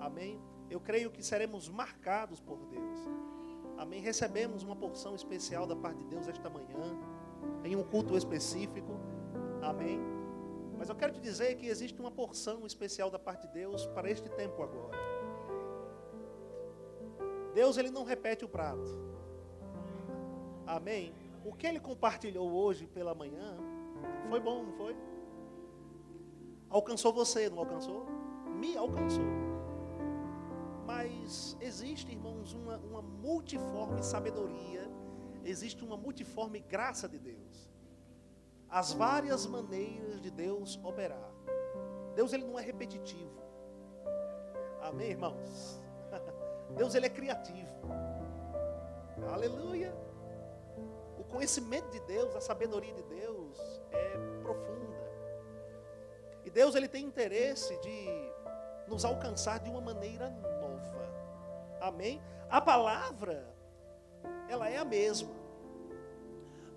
Amém? Eu creio que seremos marcados por Deus. Amém? Recebemos uma porção especial da parte de Deus esta manhã, em um culto específico. Amém? Mas eu quero te dizer que existe uma porção especial da parte de Deus para este tempo agora. Deus, Ele não repete o prato. Amém? O que Ele compartilhou hoje pela manhã foi bom, não foi? Alcançou você, não alcançou? Me alcançou. Mas existe, irmãos, uma multiforme sabedoria, existe uma multiforme graça de Deus. As várias maneiras de Deus operar. Deus, Ele não é repetitivo. Amém, irmãos? Deus, Ele é criativo. Aleluia. O conhecimento de Deus, a sabedoria de Deus é profunda. E Deus, Ele tem interesse de nos alcançar de uma maneira nova. Amém? A palavra, ela é a mesma.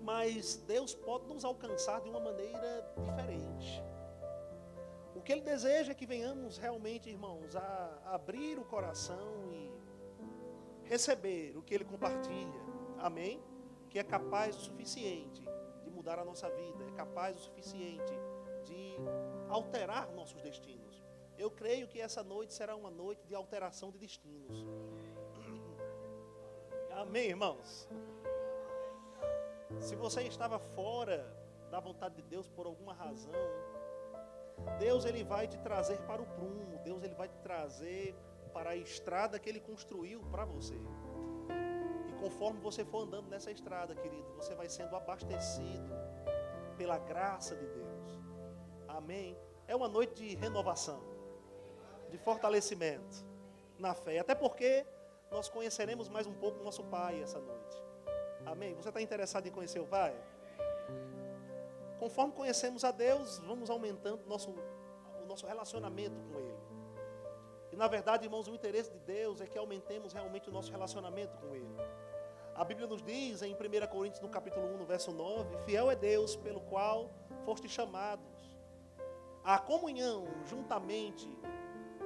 Mas Deus pode nos alcançar de uma maneira diferente. O que Ele deseja é que venhamos realmente, irmãos, a abrir o coração e receber o que Ele compartilha. Amém? Que é capaz o suficiente de mudar a nossa vida. É capaz o suficiente de alterar nossos destinos. Eu creio que essa noite será uma noite de alteração de destinos. Amém, irmãos? Se você estava fora da vontade de Deus por alguma razão, Deus, Ele vai te trazer para o prumo. Deus, Ele vai te trazer para a estrada que Ele construiu para você. E conforme você for andando nessa estrada, querido, você vai sendo abastecido pela graça de Deus. Amém? É uma noite de renovação, de fortalecimento na fé. Até porque nós conheceremos mais um pouco o nosso Pai essa noite. Amém? Você está interessado em conhecer o Pai? Conforme conhecemos a Deus, vamos aumentando o nosso relacionamento com Ele. E na verdade, irmãos, o interesse de Deus é que aumentemos realmente o nosso relacionamento com Ele. A Bíblia nos diz em 1 Coríntios, no capítulo 1, no verso 9, fiel é Deus pelo qual foste chamados à comunhão juntamente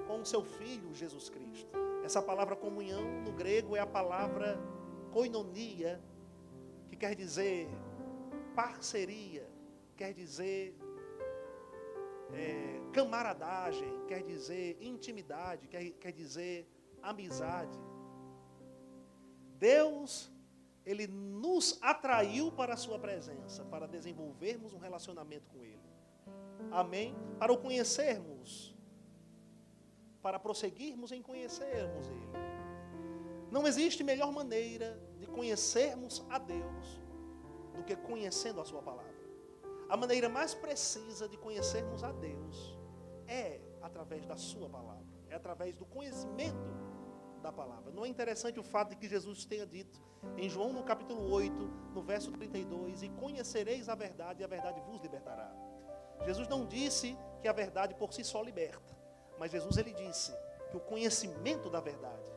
com o seu Filho Jesus Cristo. Essa palavra comunhão no grego é a palavra koinonia, que quer dizer parceria, quer dizer camaradagem, quer dizer intimidade, quer dizer amizade. Deus, Ele nos atraiu para a sua presença, para desenvolvermos um relacionamento com Ele. Amém? Para o conhecermos, para prosseguirmos em conhecermos Ele. Não existe melhor maneira de conhecermos a Deus do que conhecendo a sua palavra. A maneira mais precisa de conhecermos a Deus é através da sua palavra, é através do conhecimento da palavra. Não é interessante o fato de que Jesus tenha dito em João no capítulo 8, no verso 32, e conhecereis a verdade e a verdade vos libertará. Jesus não disse que a verdade por si só liberta, mas Jesus, Ele disse que o conhecimento da verdade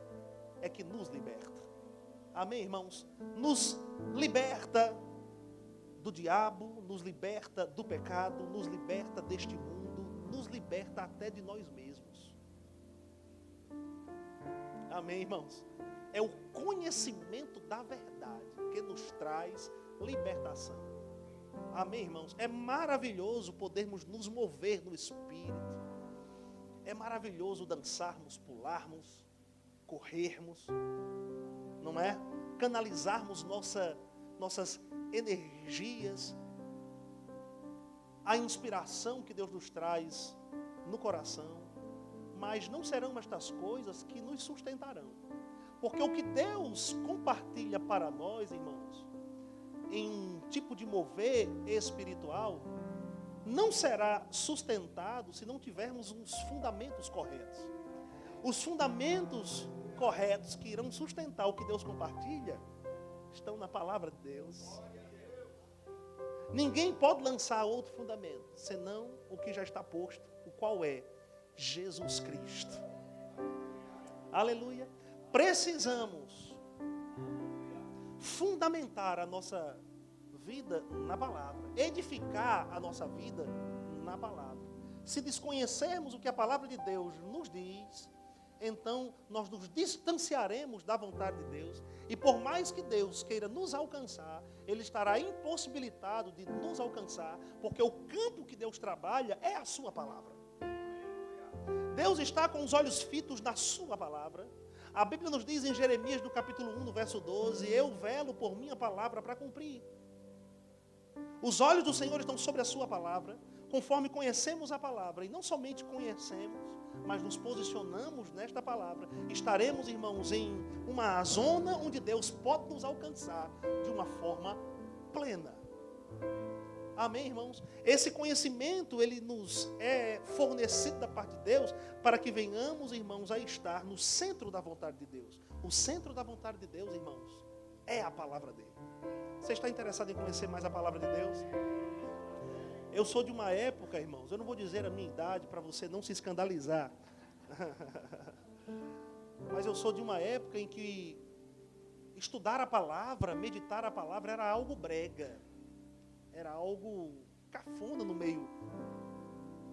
é que nos liberta. Amém, irmãos? Nos liberta do diabo, nos liberta do pecado, nos liberta deste mundo, nos liberta até de nós mesmos. Amém, irmãos? É o conhecimento da verdade que nos traz libertação. Amém, irmãos? É maravilhoso podermos nos mover no Espírito. É maravilhoso dançarmos, pularmos, corrermos, não é? Canalizarmos nossas energias, a inspiração que Deus nos traz no coração, mas não serão estas coisas que nos sustentarão. Porque o que Deus compartilha para nós, irmãos, em um tipo de mover espiritual, não será sustentado se não tivermos uns fundamentos corretos. Os fundamentos corretos que irão sustentar o que Deus compartilha estão na palavra de Deus. Ninguém pode lançar outro fundamento senão o que já está posto, o qual é Jesus Cristo. Aleluia. Precisamos fundamentar a nossa vida na palavra, edificar a nossa vida na palavra. Se desconhecermos o que a palavra de Deus nos diz, então nós nos distanciaremos da vontade de Deus. E por mais que Deus queira nos alcançar, Ele estará impossibilitado de nos alcançar, porque o campo que Deus trabalha é a sua palavra. Deus está com os olhos fitos na sua palavra. A Bíblia nos diz em Jeremias, no capítulo 1, no verso 12, eu velo por minha palavra para cumprir. Os olhos do Senhor estão sobre a sua palavra, conforme conhecemos a palavra, e não somente conhecemos, mas nos posicionamos nesta palavra, estaremos, irmãos, em uma zona onde Deus pode nos alcançar de uma forma plena. Amém, irmãos? Esse conhecimento, ele nos é fornecido da parte de Deus, para que venhamos, irmãos, a estar no centro da vontade de Deus. O centro da vontade de Deus, irmãos, é a palavra dele. Você está interessado em conhecer mais a palavra de Deus? Eu sou de uma época, irmãos, eu não vou dizer a minha idade para você não se escandalizar. Mas eu sou de uma época em que estudar a palavra, meditar a palavra era algo brega. Era algo cafona no meio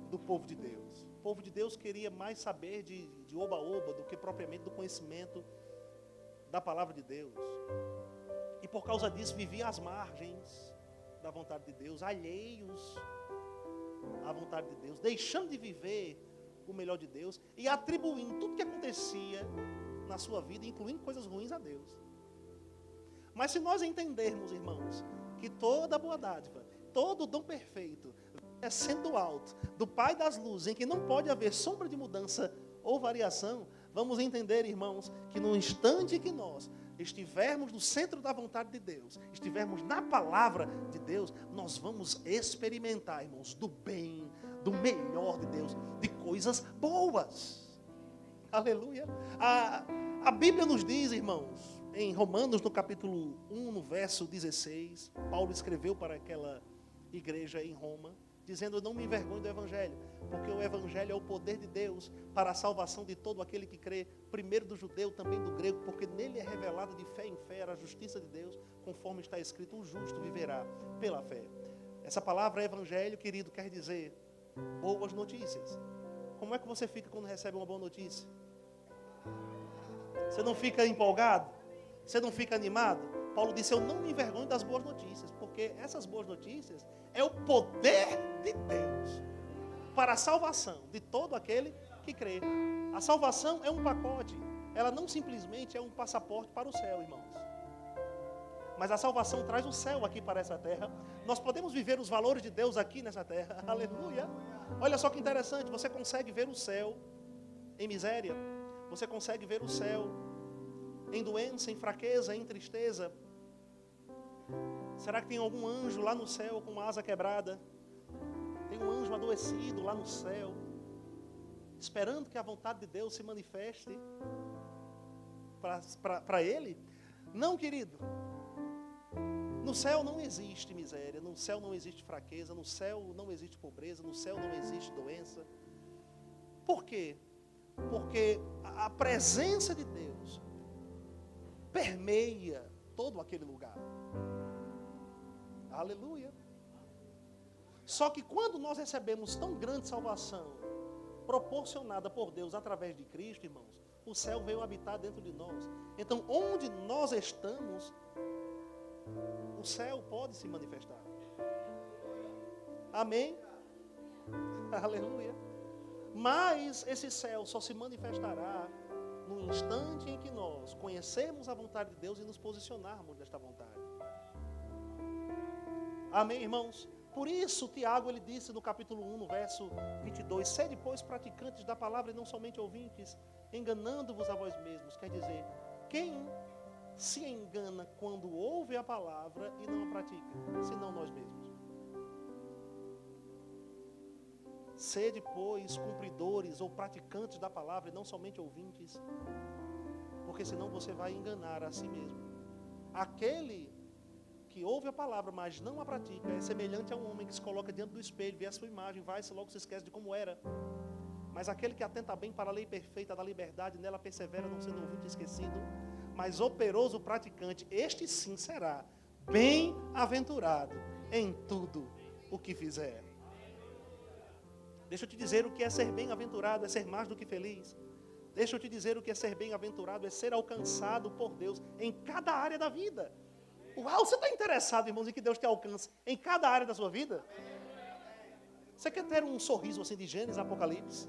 do povo de Deus. O povo de Deus queria mais saber de oba-oba do que propriamente do conhecimento da palavra de Deus. E por causa disso vivia às margens da vontade de Deus, alheios à vontade de Deus, deixando de viver o melhor de Deus e atribuindo tudo que acontecia na sua vida, incluindo coisas ruins, a Deus. Mas se nós entendermos, irmãos, que toda boa dádiva, todo dom perfeito, descendo do alto, do Pai das luzes, em que não pode haver sombra de mudança ou variação, vamos entender, irmãos, que no instante que nós estivermos no centro da vontade de Deus, estivermos na palavra de Deus, nós vamos experimentar, irmãos, do bem, do melhor de Deus, de coisas boas. Aleluia. A Bíblia nos diz, irmãos, em Romanos, no capítulo 1, no verso 16, Paulo escreveu para aquela igreja em Roma, dizendo, eu não me envergonho do Evangelho, porque o Evangelho é o poder de Deus para a salvação de todo aquele que crê, primeiro do judeu, também do grego, porque nele é revelada de fé em fé a justiça de Deus, conforme está escrito, o justo viverá pela fé. Essa palavra Evangelho, querido, quer dizer boas notícias. Como é que você fica quando recebe uma boa notícia? Você não fica empolgado? Você não fica animado? Paulo disse, eu não me envergonho das boas notícias, porque essas boas notícias é o poder de Deus para a salvação de todo aquele que crê. A salvação é um pacote, ela não simplesmente é um passaporte para o céu, irmãos. Mas a salvação traz o céu aqui para essa terra. Nós podemos viver os valores de Deus aqui nessa terra. Aleluia. Olha só que interessante, você consegue ver o céu em miséria, você consegue ver o céu em doença, em fraqueza, em tristeza. Será que tem algum anjo lá no céu com uma asa quebrada? Tem um anjo adoecido lá no céu, esperando que a vontade de Deus se manifeste para ele? Não, querido. No céu não existe miséria, no céu não existe fraqueza, no céu não existe pobreza, no céu não existe doença. Por quê? Porque a presença de Deus permeia todo aquele lugar. Aleluia. Só que quando nós recebemos tão grande salvação, proporcionada por Deus através de Cristo, irmãos, o céu veio habitar dentro de nós. Então, onde nós estamos, o céu pode se manifestar. Amém? Aleluia. Mas esse céu só se manifestará no instante em que nós conhecermos a vontade de Deus e nos posicionarmos nesta vontade. Amém, irmãos? Por isso, Tiago, ele disse no capítulo 1, no verso 22, sede, pois, praticantes da palavra e não somente ouvintes, enganando-vos a vós mesmos. Quer dizer, quem se engana quando ouve a palavra e não a pratica, senão nós mesmos. Sede, pois, cumpridores ou praticantes da palavra e não somente ouvintes, porque senão você vai enganar a si mesmo. Aquele que ouve a palavra, mas não a pratica, é semelhante a um homem que se coloca diante do espelho, vê a sua imagem, vai-se, logo se esquece de como era. Mas aquele que atenta bem para a lei perfeita da liberdade, nela persevera, não sendo ouvinte esquecido, mas operoso praticante, este sim será bem-aventurado em tudo o que fizer. Deixa eu te dizer o que é ser bem-aventurado, é ser mais do que feliz. Deixa eu te dizer o que é ser bem-aventurado, é ser alcançado por Deus em cada área da vida. Uau, você está interessado, irmãos, em que Deus te alcance em cada área da sua vida? Você quer ter um sorriso assim de Gênesis, Apocalipse?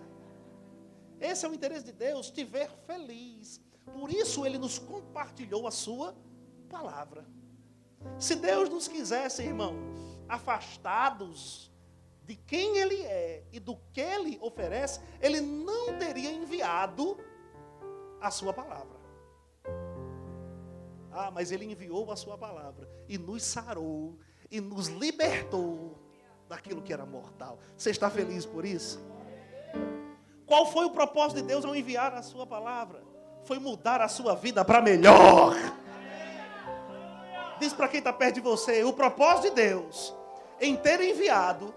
Esse é o interesse de Deus, te ver feliz. Por isso Ele nos compartilhou a sua palavra. Se Deus nos quisesse, irmãos, afastados de quem Ele é e do que Ele oferece, Ele não teria enviado a sua palavra. Ah, mas Ele enviou a sua palavra e nos sarou e nos libertou daquilo que era mortal. Você está feliz por isso? Qual foi o propósito de Deus ao enviar a sua palavra? Foi mudar a sua vida para melhor. Diz para quem está perto de você, o propósito de Deus em ter enviado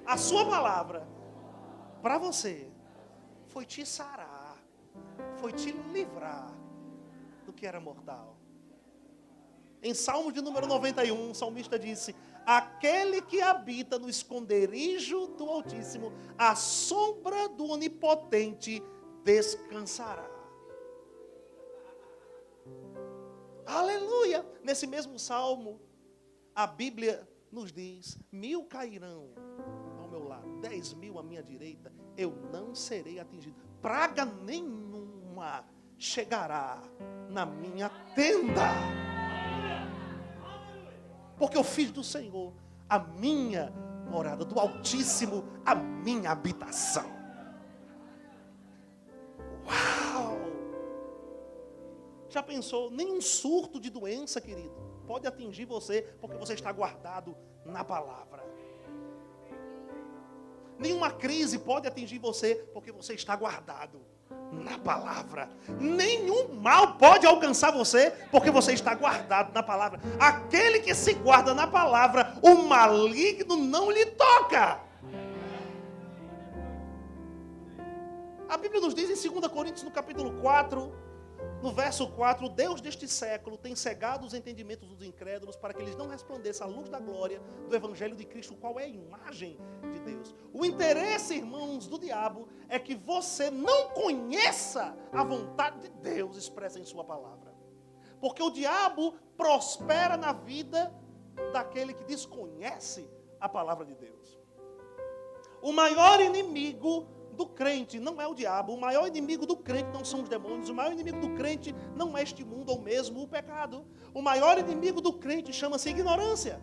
a sua palavra para você foi te sarar, foi te livrar do que era mortal. Em Salmo de número 91, o salmista disse: aquele que habita no esconderijo do Altíssimo, à sombra do Onipotente descansará. Aleluia! Nesse mesmo salmo, a Bíblia nos diz: 1000 cairão ao meu lado, 10.000 à minha direita, eu não serei atingido. Praga nenhuma chegará na minha tenda. Porque eu fiz do Senhor a minha morada, do Altíssimo a minha habitação. Uau! Já pensou? Nenhum surto de doença, querido, pode atingir você, porque você está guardado na palavra. Nenhuma crise pode atingir você, porque você está guardado na palavra. Nenhum mal pode alcançar você, porque você está guardado na palavra. Aquele que se guarda na palavra, o maligno não lhe toca. A Bíblia nos diz em 2 Coríntios, no capítulo 4, no verso 4, o Deus deste século tem cegado os entendimentos dos incrédulos para que eles não resplandeçam a luz da glória do Evangelho de Cristo, qual é a imagem de Deus. O interesse, irmãos, do diabo é que você não conheça a vontade de Deus expressa em sua palavra. Porque o diabo prospera na vida daquele que desconhece a palavra de Deus. O maior inimigo do crente não é o diabo, o maior inimigo do crente não são os demônios, o maior inimigo do crente não é este mundo ou mesmo o pecado. O maior inimigo do crente chama-se ignorância.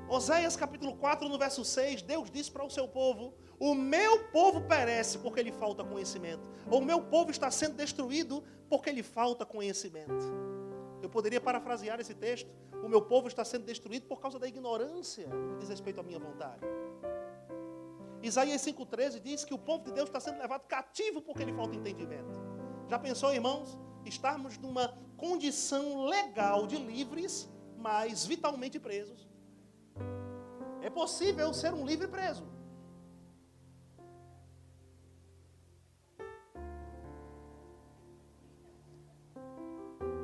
Oséias capítulo 4, no verso 6, Deus diz para o seu povo: o meu povo perece porque lhe falta conhecimento. Ou o meu povo está sendo destruído porque lhe falta conhecimento. Eu poderia parafrasear esse texto: o meu povo está sendo destruído por causa da ignorância que diz respeito à minha vontade. Isaías 5,13 diz que o povo de Deus está sendo levado cativo porque lhe falta entendimento. Já pensou, irmãos, estarmos numa condição legal de livres, mas vitalmente presos? É possível ser um livre preso.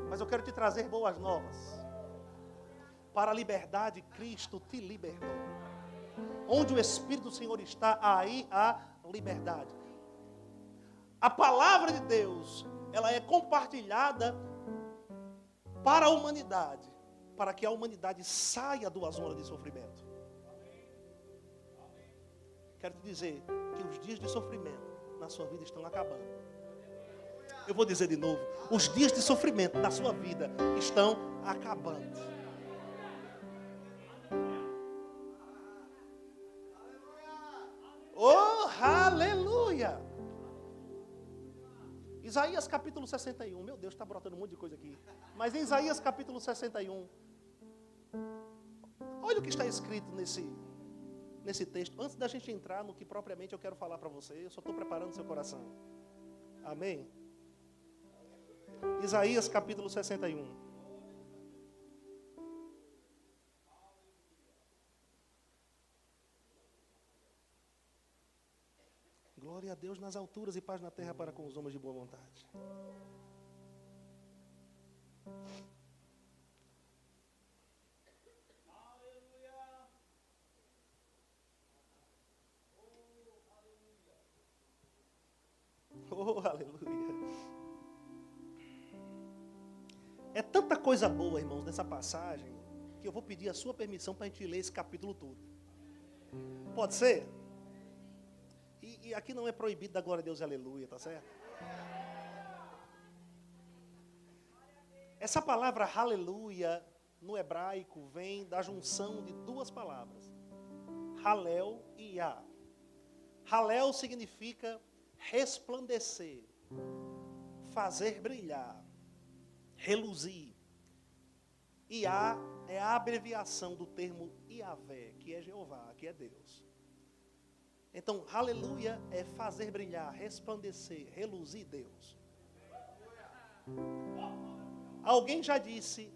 Mas eu quero te trazer boas novas. Para a liberdade, Cristo te libertou. Onde o Espírito do Senhor está, aí há liberdade. A palavra de Deus, ela é compartilhada para a humanidade, para que a humanidade saia da zona de sofrimento. Quero te dizer que os dias de sofrimento na sua vida estão acabando. Eu vou dizer de novo: os dias de sofrimento na sua vida estão acabando. Oh, aleluia! Isaías capítulo 61. Meu Deus, está brotando um monte de coisa aqui. Mas em Isaías capítulo 61, olha o que está escrito nesse texto. Antes da gente entrar no que propriamente eu quero falar para você, eu só estou preparando seu coração. Amém? Isaías capítulo 61. Glória a Deus nas alturas e paz na terra para com os homens de boa vontade. Oh, aleluia. É tanta coisa boa, irmãos, nessa passagem, que eu vou pedir a sua permissão para a gente ler esse capítulo todo. Pode ser? E aqui não é proibido dar glória a Deus e aleluia, tá certo? Essa palavra aleluia, no hebraico, vem da junção de duas palavras. Halel e Yah. Halel significa resplandecer, fazer brilhar, reluzir. Yah é a abreviação do termo Yahvé, que é Jeová, que é Deus. Então, aleluia é fazer brilhar, resplandecer, reluzir Deus. Alguém já disse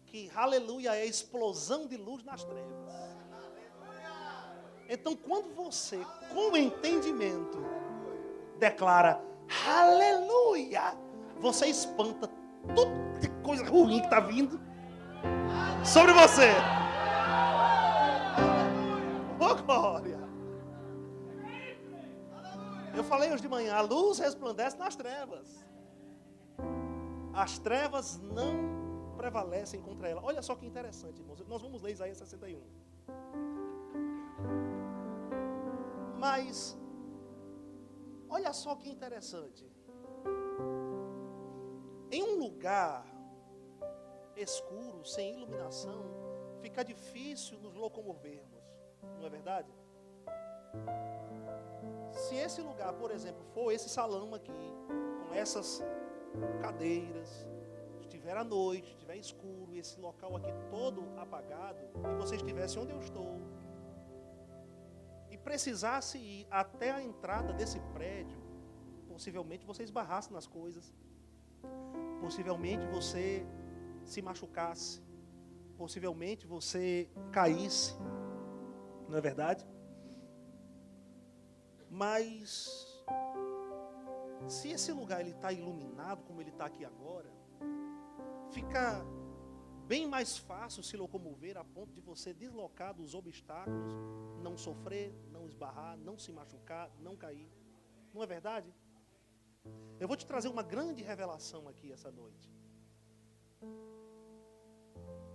que aleluia é a explosão de luz nas trevas. Então, quando você, com entendimento, declara aleluia, você espanta tudo de coisa ruim que está vindo sobre você. Oh, glória! Eu falei hoje de manhã, a luz resplandece nas trevas. As trevas não prevalecem contra ela. Olha só que interessante, irmãos. Nós vamos ler Isaías 61. Mas, olha só que interessante. Em um lugar escuro, sem iluminação, fica difícil nos locomovermos. Não é verdade? Se esse lugar, por exemplo, for esse salão aqui, com essas cadeiras, estiver à noite, estiver escuro, e esse local aqui todo apagado, e você estivesse onde eu estou, e precisasse ir até a entrada desse prédio, possivelmente você esbarrasse nas coisas, possivelmente você se machucasse, possivelmente você caísse, não é verdade? Mas se esse lugar ele está iluminado como ele está aqui agora, fica bem mais fácil se locomover a ponto de você deslocar dos obstáculos, não sofrer, não esbarrar, não se machucar, não cair. Não é verdade? Eu vou te trazer uma grande revelação aqui essa noite.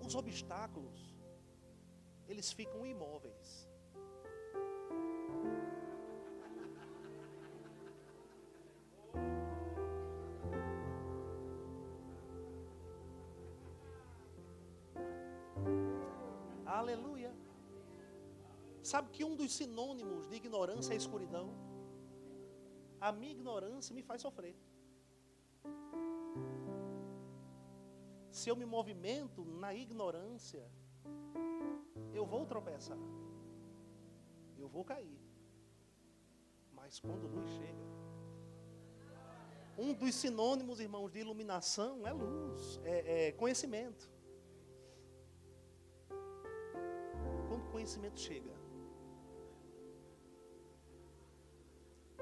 Os obstáculos, eles ficam imóveis. Aleluia. Sabe que um dos sinônimos de ignorância é escuridão? A minha ignorância me faz sofrer. Se eu me movimento na ignorância, eu vou tropeçar. Eu vou cair. Mas quando luz chega, um dos sinônimos, irmãos, de iluminação é luz, é conhecimento. Quando o conhecimento chega,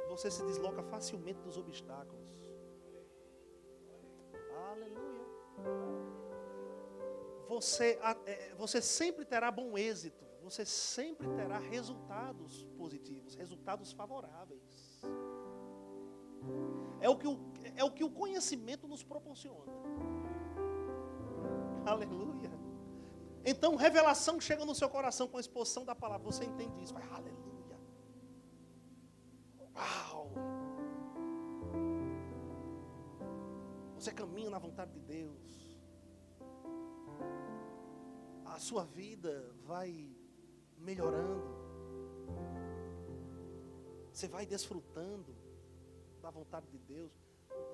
você se desloca facilmente dos obstáculos. Aleluia. Você sempre terá bom êxito. Você sempre terá resultados positivos, resultados favoráveis. É o que o conhecimento nos proporciona. Aleluia. Então, revelação chega no seu coração com a exposição da palavra. Você entende isso. Vai, aleluia. Uau. Você caminha na vontade de Deus. A sua vida vai melhorando. Você vai desfrutando da vontade de Deus.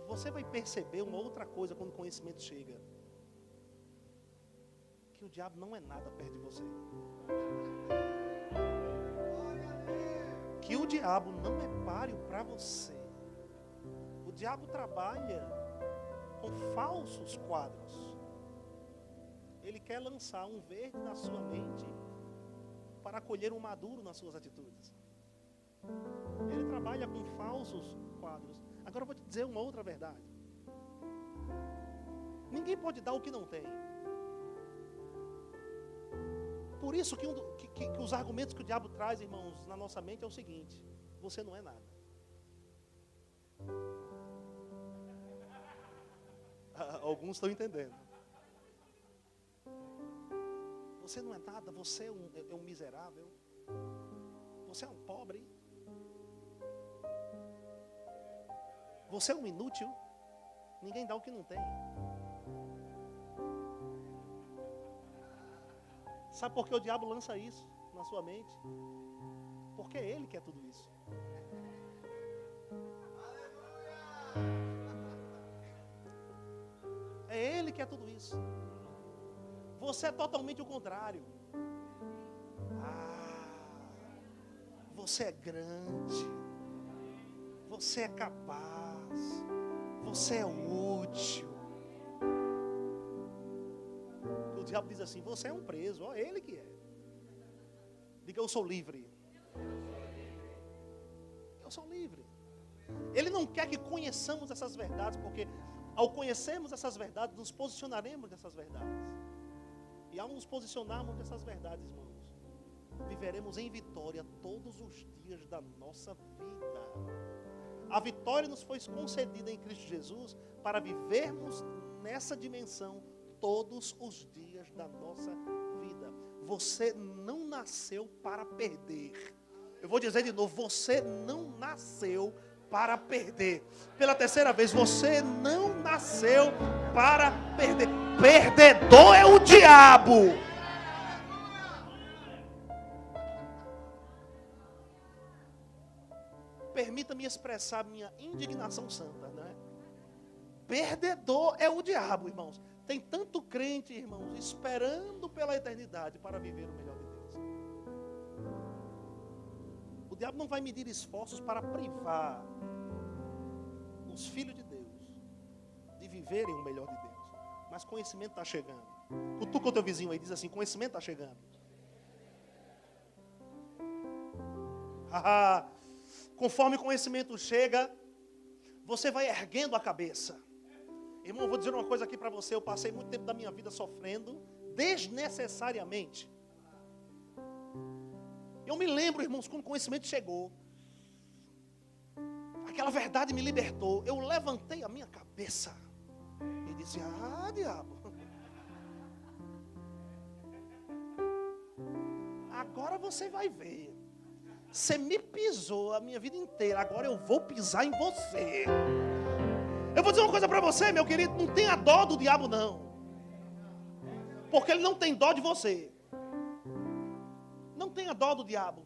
Você vai perceber uma outra coisa quando o conhecimento chega. Que o diabo não é nada perto de você. Que o diabo não é páreo para você. O diabo trabalha com falsos quadros. Ele quer lançar um verde na sua mente para colher um maduro nas suas atitudes. Ele trabalha com falsos quadros. Agora eu vou te dizer uma outra verdade. Ninguém pode dar o que não tem. Por isso que os argumentos que o diabo traz, irmãos, na nossa mente é o seguinte: você não é nada. Alguns estão entendendo. Você não é nada, você é um miserável. Você é um pobre. Você é um inútil. Ninguém dá o que não tem. Sabe por que o diabo lança isso na sua mente? Porque é ele que é tudo isso. É ele que é tudo isso. Você é totalmente o contrário. Você é grande. Você é capaz. Você é útil. O diabo diz assim: você é um preso. Ó, ele que é. Diga: eu sou livre. Eu sou livre. Ele não quer que conheçamos essas verdades, porque ao conhecermos essas verdades, nos posicionaremos nessas verdades. E ao nos posicionarmos nessas verdades, irmãos, viveremos em vitória todos os dias da nossa vida. A vitória nos foi concedida em Cristo Jesus para vivermos nessa dimensão todos os dias da nossa vida. Você não nasceu para perder. Eu vou dizer de novo: você não nasceu para perder. Pela terceira vez: você não nasceu para perder. Perdedor é o diabo. Permita-me expressar minha indignação santa, né? Perdedor é o diabo, irmãos. Tem tanto crente, irmãos, esperando pela eternidade para viver o melhor de Deus. O diabo não vai medir esforços para privar os filhos de Deus de viverem o melhor de Deus. Mas conhecimento está chegando. Cutuca o teu vizinho aí e diz assim: conhecimento está chegando. Conforme o conhecimento chega, você vai erguendo a cabeça. Irmão, eu vou dizer uma coisa aqui para você. Eu passei muito tempo da minha vida sofrendo desnecessariamente. Eu me lembro, irmãos, quando o conhecimento chegou, aquela verdade me libertou. Eu levantei a minha cabeça e disse: diabo, agora você vai ver. Você me pisou a minha vida inteira, agora eu vou pisar em você. Eu vou dizer uma coisa para você, meu querido: não tenha dó do diabo, não. Porque ele não tem dó de você. Não tenha dó do diabo.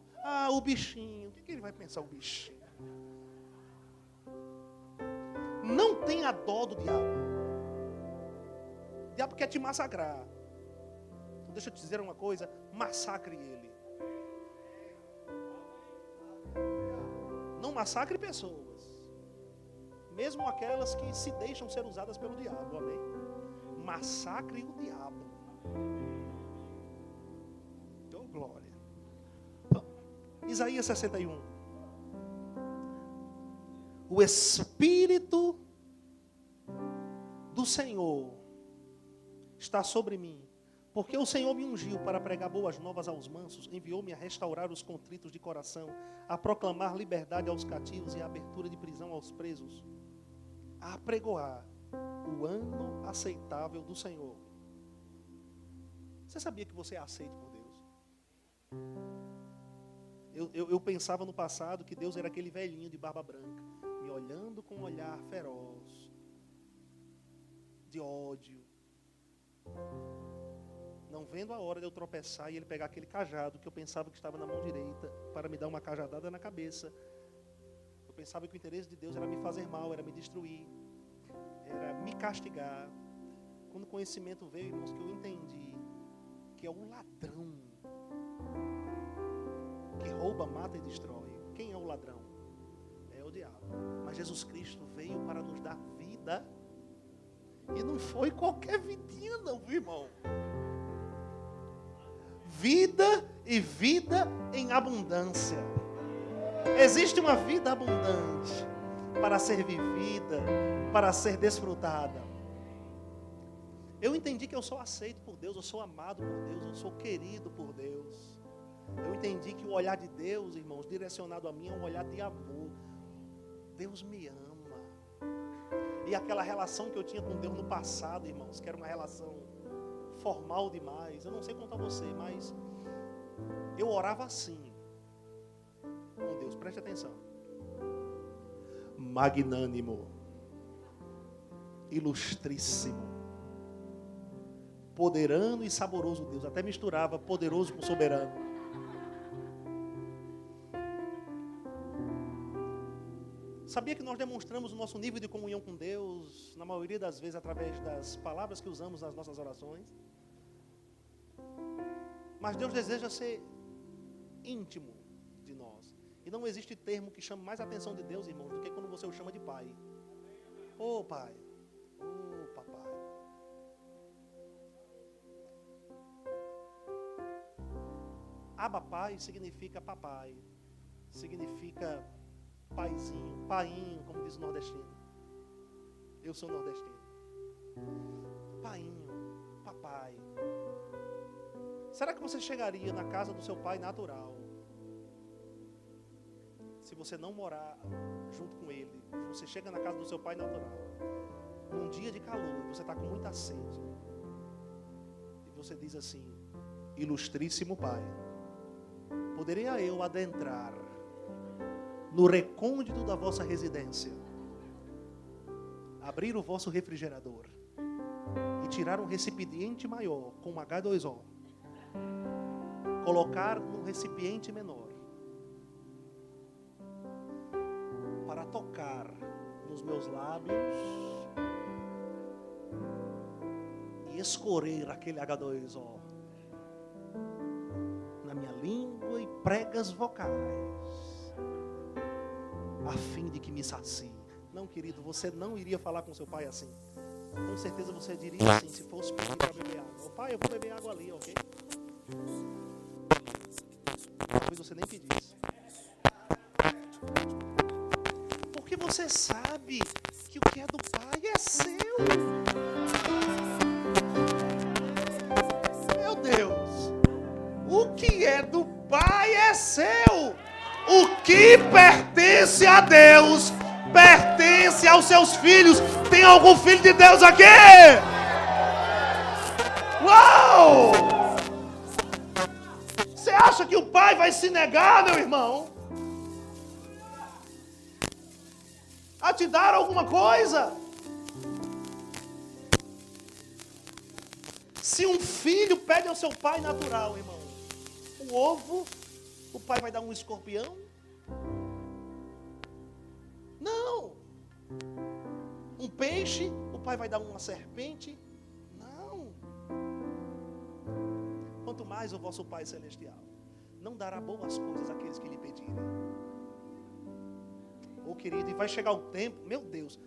O bichinho. O que ele vai pensar, o bichinho? Não tenha dó do diabo. O diabo quer te massacrar. Então deixa eu te dizer uma coisa: massacre ele. Não massacre pessoas, mesmo aquelas que se deixam ser usadas pelo diabo, amém? Massacre o diabo. Oh, glória. Isaías 61. O Espírito do Senhor está sobre mim, porque o Senhor me ungiu para pregar boas novas aos mansos, enviou-me a restaurar os contritos de coração, a proclamar liberdade aos cativos e a abertura de prisão aos presos, a apregoar o ano aceitável do Senhor. Você sabia que você é aceito por Deus? Eu pensava no passado que Deus era aquele velhinho de barba branca, me olhando com um olhar feroz, de ódio, não vendo a hora de eu tropeçar e ele pegar aquele cajado que eu pensava que estava na mão direita para me dar uma cajadada na cabeça. Eu pensava que o interesse de Deus era me fazer mal, era me destruir, era me castigar. Quando o conhecimento veio, irmãos, que eu entendi que é um ladrão que rouba, mata e destrói. Quem é o ladrão? É o diabo. Mas Jesus Cristo veio para nos dar vida. E não foi qualquer vidinha não, viu, irmão? Vida e vida em abundância. Existe uma vida abundante para ser vivida, para ser desfrutada. Eu entendi que eu sou aceito por Deus, eu sou amado por Deus, eu sou querido por Deus. Eu entendi que o olhar de Deus, irmãos, direcionado a mim é um olhar de amor. Deus me ama. E aquela relação que eu tinha com Deus no passado, irmãos, que era uma relação formal demais. Eu não sei contar você, mas eu orava assim com Deus, preste atenção. Magnânimo, ilustríssimo, poderoso e saboroso Deus. Até misturava poderoso com soberano. Sabia que nós demonstramos o nosso nível de comunhão com Deus, na maioria das vezes, através das palavras que usamos nas nossas orações? Mas Deus deseja ser íntimo de nós. E não existe termo que chame mais a atenção de Deus, irmãos, do que quando você o chama de Pai. Ô Pai, ô Papai. Abba Pai significa papai, significa paizinho, painho, como diz o nordestino. Eu sou nordestino. Painho, papai. Será que você chegaria na casa do seu pai natural, se você não morar junto com ele? Você chega na casa do seu pai natural, num dia de calor, você está com muita sede, e você diz assim: ilustríssimo Pai, poderia eu adentrar no recôndito da vossa residência, abrir o vosso refrigerador e tirar um recipiente maior com um H2O, colocar num recipiente menor, para tocar nos meus lábios e escorrer aquele H2O na minha língua e pregas vocais, a fim de que me sacie. Não, querido, você não iria falar com seu pai assim. Com certeza você diria assim, se fosse pedir para beber água: ô pai, eu vou beber água ali, ok? Talvez você nem pedisse. Porque você sabe que o que é do pai é seu. Meu Deus, o que é do pai é seu. O que pertence a Deus pertence aos seus filhos. Tem algum filho de Deus aqui? Uau! Você acha que o pai vai se negar, meu irmão, a te dar alguma coisa? Se um filho pede ao seu pai natural, irmão, um ovo, o pai vai dar um escorpião? Não. Um peixe, o pai vai dar uma serpente? Não. Quanto mais o vosso Pai Celestial não dará boas coisas àqueles que lhe pedirem. Ô querido, e vai chegar o tempo, meu Deus,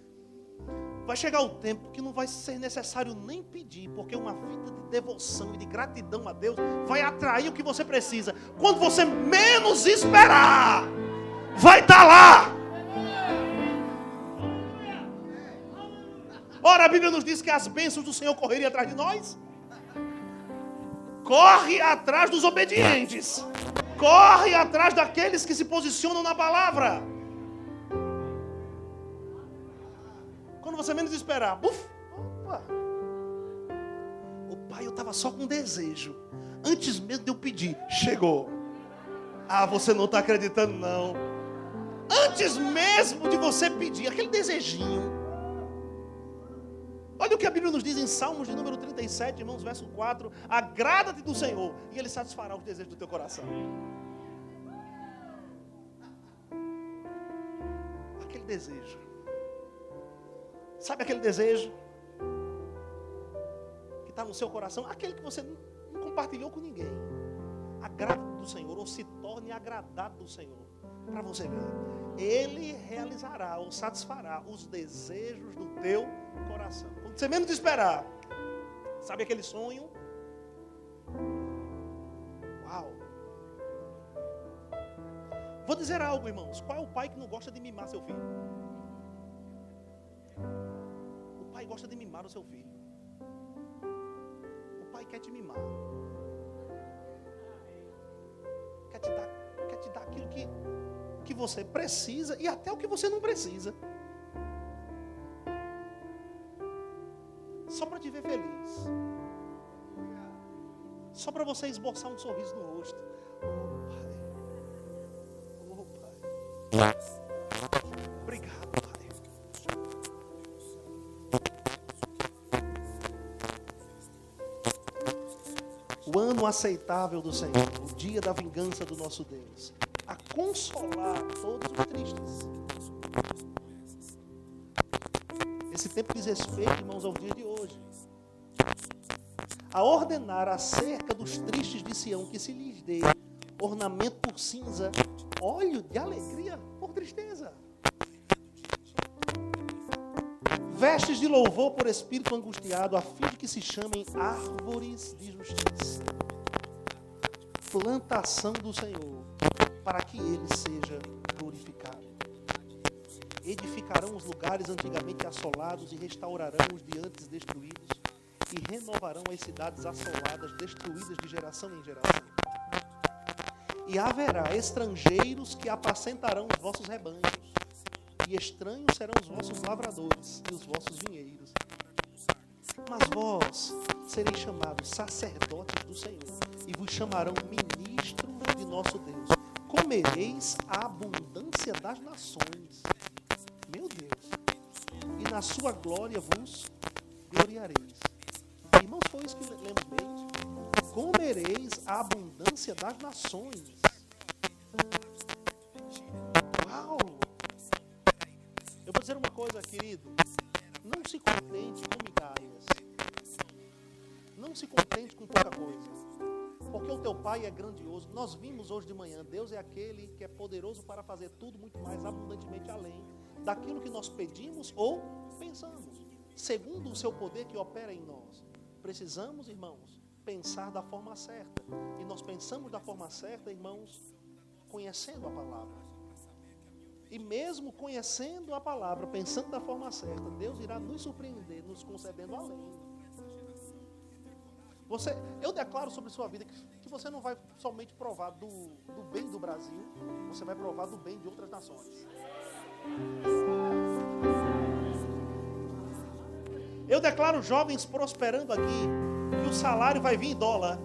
vai chegar o tempo que não vai ser necessário nem pedir, porque uma vida de devoção e de gratidão a Deus vai atrair o que você precisa. Quando você menos esperar, vai estar lá. Ora, a Bíblia nos diz que as bênçãos do Senhor correriam atrás de nós. Corre atrás dos obedientes. Corre atrás daqueles que se posicionam na palavra. Quando você menos esperar, opa. O pai, eu estava só com desejo. Antes mesmo de eu pedir, chegou. Ah, você não está acreditando não. Antes mesmo de você pedir, aquele desejinho. Olha o que a Bíblia nos diz em Salmos de número 37, irmãos, verso 4. Agrada-te do Senhor e Ele satisfará os desejos do teu coração. Aquele desejo. Sabe aquele desejo que está no seu coração? Aquele que você não compartilhou com ninguém. Agrada-te do Senhor, ou se torne agradado do Senhor. Para você ver. Ele realizará ou satisfará os desejos do teu coração. Quando você menos esperar. Sabe aquele sonho? Uau! Vou dizer algo, irmãos. Qual é o pai que não gosta de mimar seu filho? O pai gosta de mimar o seu filho. O pai quer te mimar. Quer te dar aquilo que você precisa e até o que você não precisa. Só para te ver feliz. Só para você esboçar um sorriso no rosto. Oh, Pai. Obrigado, Pai. O ano aceitável do Senhor, o dia da vingança do nosso Deus, a consolar todos os tristes. Esse tempo diz respeito, irmãos, ao dia de hoje. A ordenar acerca dos tristes de Sião que se lhes dê ornamento por cinza, óleo de alegria por tristeza. Vestes de louvor por espírito angustiado, a fim de que se chamem árvores de justiça. Plantação do Senhor, para que ele seja glorificado. Edificarão os lugares antigamente assolados e restaurarão os de antes destruídos e renovarão as cidades assoladas, destruídas de geração em geração. E haverá estrangeiros que apacentarão os vossos rebanhos, e estranhos serão os vossos lavradores e os vossos vinheiros. Mas vós sereis chamados sacerdotes do Senhor, e vos chamarão ministros de nosso Deus. Comereis a abundância das nações. Meu Deus. E na sua glória vos gloriareis. Irmãos, foi isso que lemos bem. Comereis a abundância das nações. Uau! Eu vou dizer uma coisa, querido. Não se contente com migalhas. Não se contente com pouca coisa. Porque o teu Pai é grandioso. Nós vimos hoje de manhã, Deus é aquele que é poderoso para fazer tudo muito mais abundantemente além daquilo que nós pedimos ou pensamos. Segundo o seu poder que opera em nós. Precisamos, irmãos, pensar da forma certa. E nós pensamos da forma certa, irmãos, conhecendo a palavra. E mesmo conhecendo a palavra, pensando da forma certa, Deus irá nos surpreender, nos concedendo além. Eu declaro sobre sua vida que você não vai somente provar do bem do Brasil, você vai provar do bem de outras nações. Eu declaro jovens prosperando aqui, que o salário vai vir em dólar,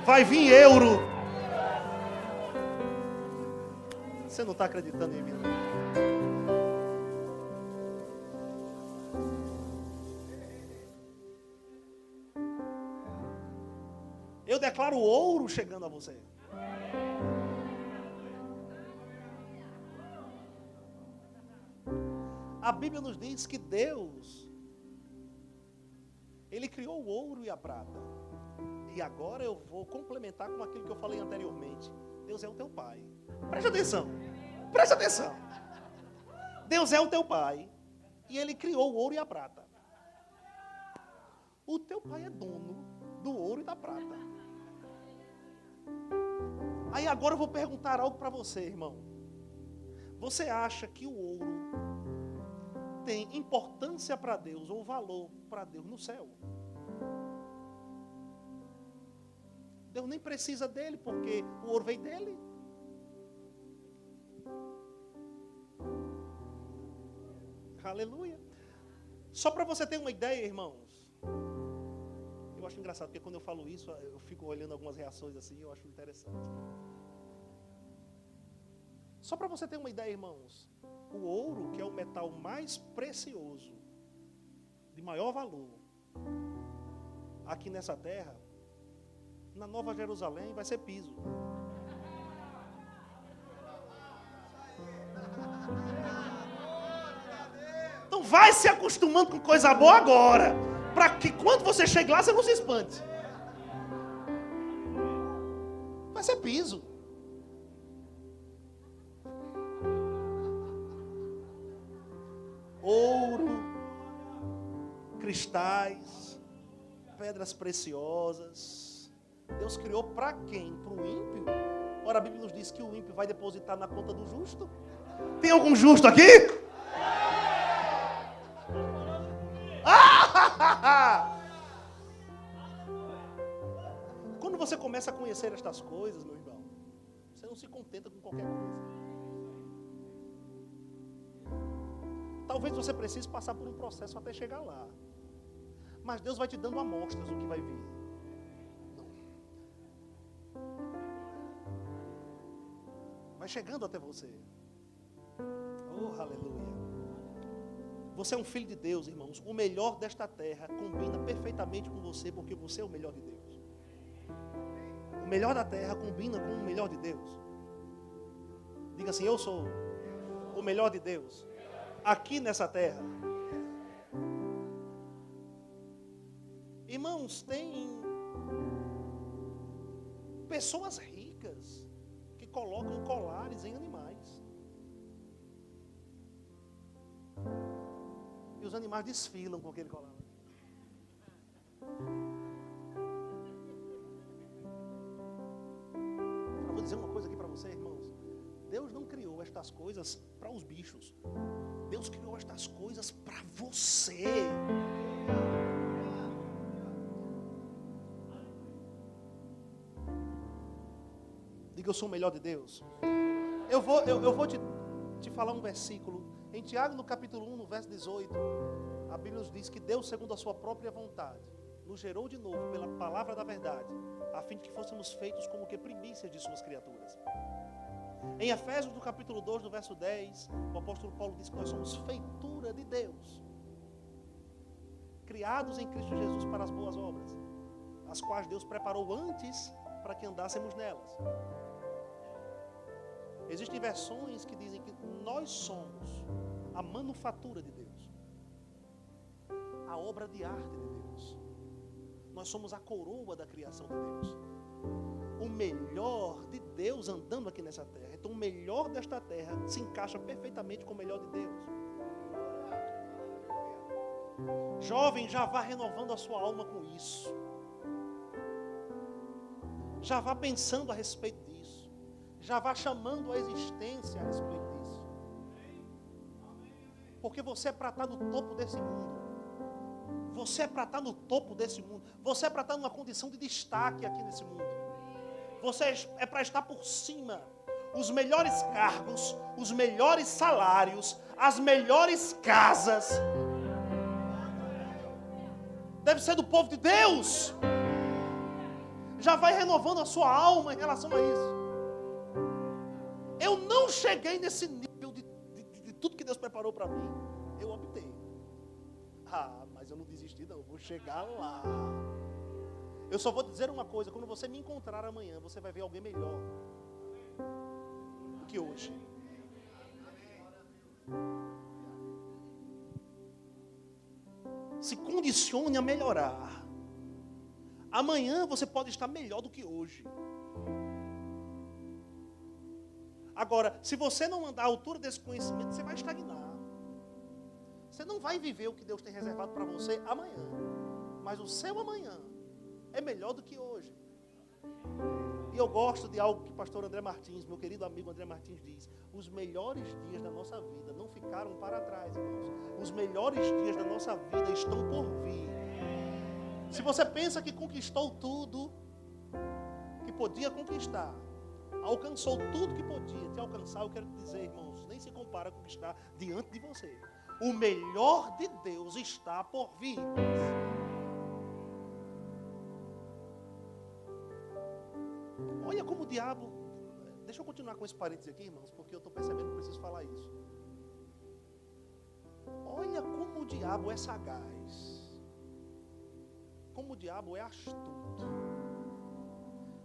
vai vir em euro. Você não está acreditando em mim? Eu declaro ouro chegando a você. A Bíblia nos diz que Deus, Ele criou o ouro e a prata. E agora eu vou complementar com aquilo que eu falei anteriormente. Deus é o teu Pai. Presta atenção. Presta atenção. Deus é o teu Pai. E Ele criou o ouro e a prata. O teu Pai é dono do ouro e da prata. Aí agora eu vou perguntar algo para você, irmão. Você acha que o ouro tem importância para Deus ou valor para Deus no céu? Deus nem precisa dele, porque o ouro vem dele. Aleluia. Só para você ter uma ideia, irmãos. Eu acho engraçado, porque quando eu falo isso, eu fico olhando algumas reações assim, eu acho interessante. Só para você ter uma ideia, irmãos. O ouro, que é o metal mais precioso, de maior valor, aqui nessa terra, na Nova Jerusalém, vai ser piso. Então vai se acostumando com coisa boa agora, para que quando você chegar lá, você não se espante. Vai ser piso. Ouro, cristais, pedras preciosas. Deus criou para quem? Para o ímpio? Ora, a Bíblia nos diz que o ímpio vai depositar na conta do justo. Tem algum justo aqui? Quando você começa a conhecer estas coisas, meu irmão, você não se contenta com qualquer coisa. Talvez você precise passar por um processo até chegar lá. Mas Deus vai te dando amostras do que vai vir. Não. Vai chegando até você. Oh, aleluia. Você é um filho de Deus, irmãos. O melhor desta terra combina perfeitamente com você, porque você é o melhor de Deus. O melhor da terra combina com o melhor de Deus. Diga assim: eu sou o melhor de Deus aqui nessa terra. Irmãos, tem pessoas ricas que colocam colares em animais. E os animais desfilam com aquele colar. Eu vou dizer uma coisa aqui para você, irmãos. Deus não criou estas coisas para os bichos. Deus criou estas coisas para você. Diga: eu sou o melhor de Deus. Eu vou te falar um versículo. Em Tiago, no capítulo 1, no verso 18, a Bíblia nos diz que Deus, segundo a sua própria vontade, nos gerou de novo pela palavra da verdade, a fim de que fôssemos feitos como que primícias de suas criaturas. Em Efésios, no capítulo 2, no verso 10, o apóstolo Paulo diz que nós somos feitura de Deus, criados em Cristo Jesus para as boas obras, as quais Deus preparou antes para que andássemos nelas. Existem versões que dizem que nós somos a manufatura de Deus, a obra de arte de Deus. Nós somos a coroa da criação de Deus, o melhor de Deus andando aqui nessa terra. Então o melhor desta terra se encaixa perfeitamente com o melhor de Deus. Jovem, já vá renovando a sua alma com isso. Já vá pensando a respeito disso. Já vá chamando a existência a respeito disso. Porque você é para estar no topo desse mundo. Você é para estar no topo desse mundo. Você é para estar numa condição de destaque aqui nesse mundo. Você é para estar por cima. Os melhores cargos, os melhores salários, as melhores casas. Deve ser do povo de Deus. Já vai renovando a sua alma em relação a isso. Eu não cheguei nesse nível de tudo que Deus preparou para mim. Eu optei. Mas eu não desisti não, vou chegar lá. Eu só vou dizer uma coisa: quando você me encontrar amanhã, você vai ver alguém melhor do que hoje. Se condicione a melhorar. Amanhã você pode estar melhor do que hoje. Agora, se você não andar à altura desse conhecimento, você vai estagnar. Você não vai viver o que Deus tem reservado para você amanhã. Mas o seu amanhã é melhor do que hoje. E eu gosto de algo que o pastor André Martins, meu querido amigo André Martins, diz: os melhores dias da nossa vida não ficaram para trás, irmãos. Os melhores dias da nossa vida estão por vir. Se você pensa que conquistou tudo que podia conquistar, alcançou tudo que podia te alcançar, eu quero te dizer, irmãos, nem se compara com o que está diante de você. O melhor de Deus está por vir. Olha como o diabo... Deixa eu continuar com esse parênteses aqui, irmãos, porque eu estou percebendo que preciso falar isso. Olha como o diabo é sagaz. Como o diabo é astuto.